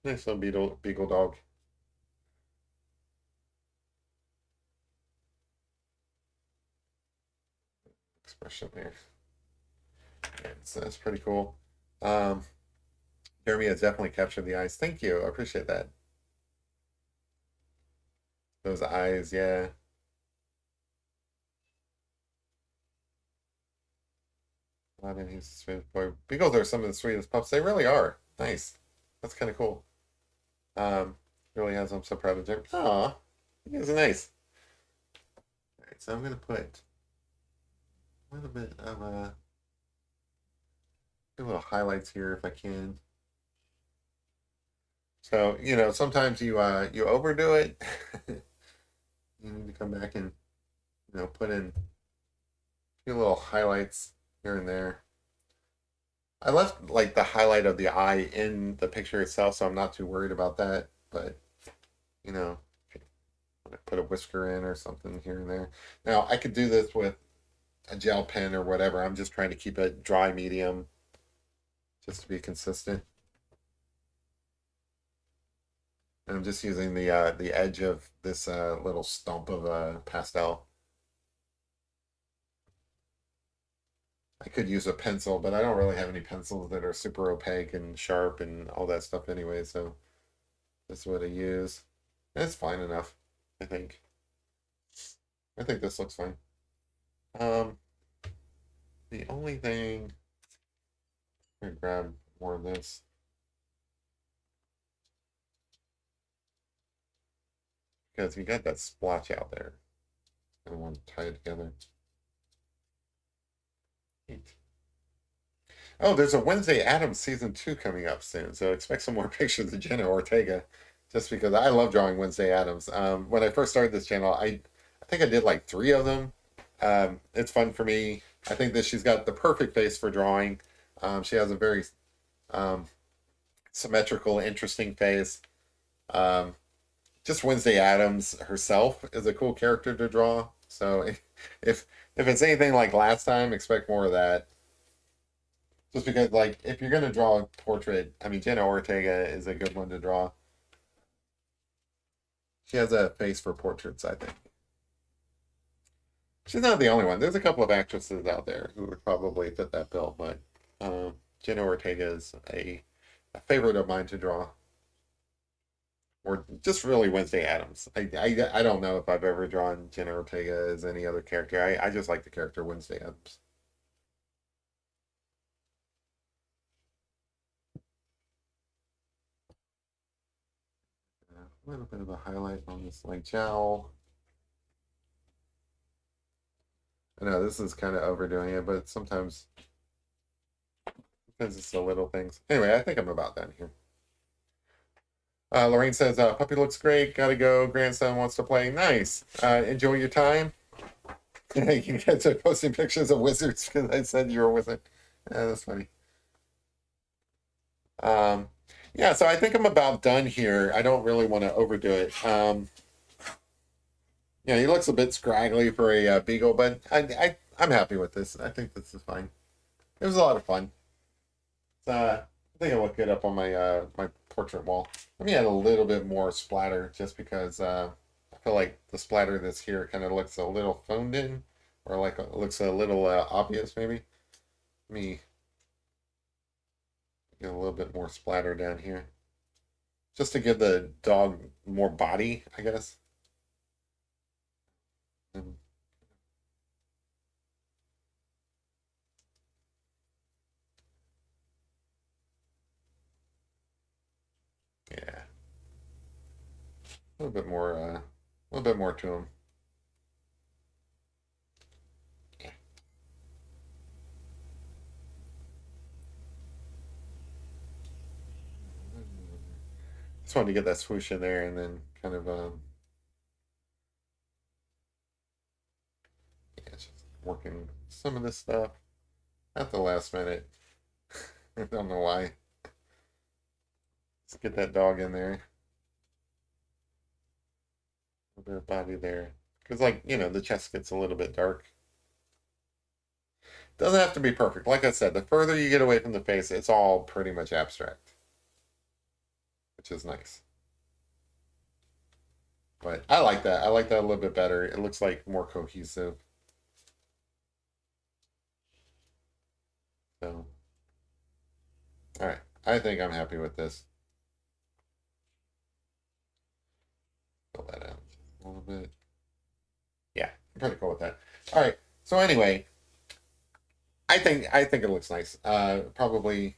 Nice little beagle dog expression there. Yeah, so that's pretty cool. Um, Jeremy has definitely captured the eyes. Thank you. I appreciate that. Those eyes, yeah. I mean, he's the sweetest boy. Beagles are some of the sweetest pups. They really are. Nice. That's kind of cool. Um, really has. I'm so proud of Jeremy. Aw, he's nice. All right, so I'm gonna put a little bit of a little highlights here if I can. So sometimes you overdo it. You need to come back and put in a few little highlights here and there. I left like the highlight of the eye in the picture itself, so I'm not too worried about that. But you know, put a whisker in or something here and there. Now I could do this with a gel pen or whatever. I'm just trying to keep it dry medium, just to be consistent. And I'm just using the edge of this little stump of pastel. I could use a pencil, but I don't really have any pencils that are super opaque and sharp and all that stuff anyway, so that's what I use. It's fine enough, I think. I think this looks fine. Um, the only thing, I'm gonna grab more of this because you got that splotch out there. I want to tie it together. Neat. Oh, there's a Wednesday Addams season 2 coming up soon, so expect some more pictures of Jenna Ortega, just because I love drawing Wednesday Addams. When I first started this channel, I think I did like 3 of them. It's fun for me. I think that she's got the perfect face for drawing. She has a very um, symmetrical, interesting face. Um, just Wednesday Addams herself is a cool character to draw. So if if it's anything like last time, expect more of that. Just because, like, if you're gonna draw a portrait, I mean, Jenna Ortega is a good one to draw. She has a face for portraits, I think. She's not the only one. There's a couple of actresses out there who would probably fit that bill, but Jenna Ortega is a favorite of mine to draw. Or just really Wednesday Addams. I don't know if I've ever drawn Jenna Ortega as any other character. I just like the character Wednesday Addams. A little bit of a highlight on this like jowl. I know this is kind of overdoing it, but sometimes it's the little things. Anyway, I think I'm about done here. Lorraine says, puppy looks great. Gotta go. Grandson wants to play. Nice. Enjoy your time. You guys are posting pictures of wizards because I said you were a wizard. Yeah, that's funny. Um, yeah, so I think I'm about done here. I don't really want to overdo it. Yeah, he looks a bit scraggly for a beagle, but I'm happy with this. I think this is fine. It was a lot of fun. I think it looked good up on my portrait wall. Let me add a little bit more splatter just because I feel like the splatter that's here kind of looks a little phoned in, or like it looks a little obvious maybe. Let me get a little bit more splatter down here, just to give the dog more body, I guess. And, yeah, a little bit more, a little bit more to him. Yeah. Just wanted to get that swoosh in there and then kind of, yeah, just working some of this stuff at the last minute. I don't know why. Let's get that dog in there. A little bit of body there. Because, like, the chest gets a little bit dark. Doesn't have to be perfect. Like I said, the further you get away from the face, it's all pretty much abstract, which is nice. But I like that. I like that a little bit better. It looks like more cohesive. So, all right. I think I'm happy with this. Fill that out a little bit. Yeah, I'm pretty cool with that. All right. So anyway, I think it looks nice. Probably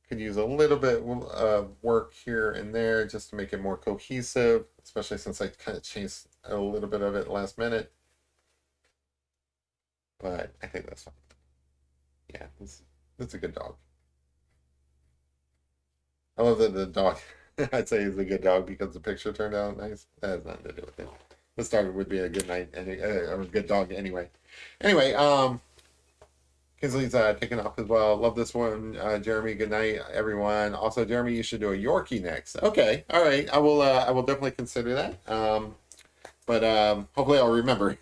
could use a little bit of work here and there just to make it more cohesive, especially since I kind of changed a little bit of it last minute. But I think that's fine. Yeah, that's a good dog. I love that the dog. I'd say he's a good dog because the picture turned out nice. That has nothing to do with it. This dog would be a good night or a good dog anyway. Anyway, Kinsley's taking off as well. Love this one, Jeremy. Good night, everyone. Also, Jeremy, you should do a Yorkie next. Okay, all right. I will. I will definitely consider that. But hopefully, I'll remember.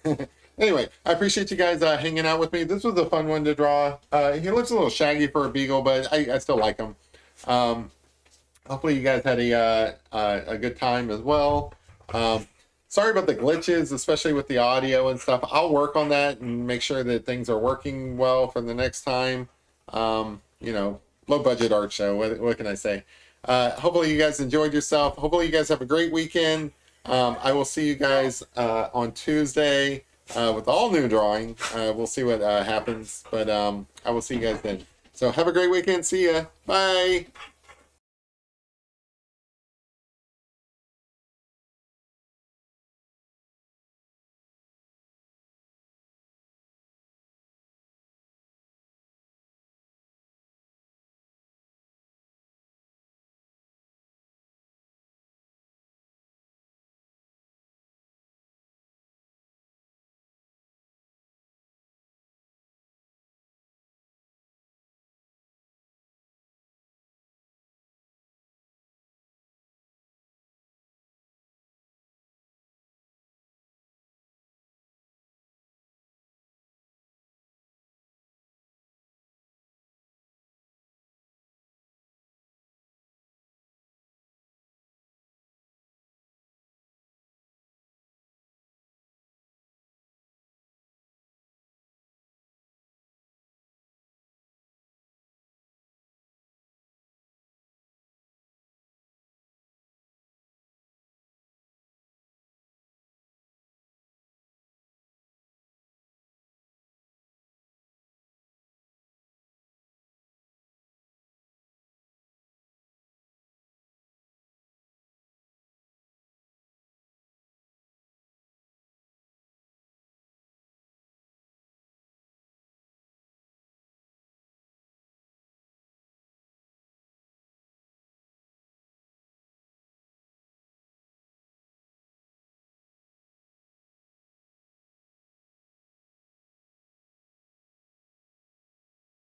Anyway, I appreciate you guys hanging out with me. This was a fun one to draw. He looks a little shaggy for a beagle, but I still like him. Um, Hopefully, you guys had a good time as well. Sorry about the glitches, especially with the audio and stuff. I'll work on that and make sure that things are working well for the next time. Low budget art show. What can I say? Hopefully you guys enjoyed yourself. Hopefully you guys have a great weekend. I will see you guys on Tuesday with all new drawing. We'll see what happens, but I will see you guys then. So have a great weekend. See ya. Bye.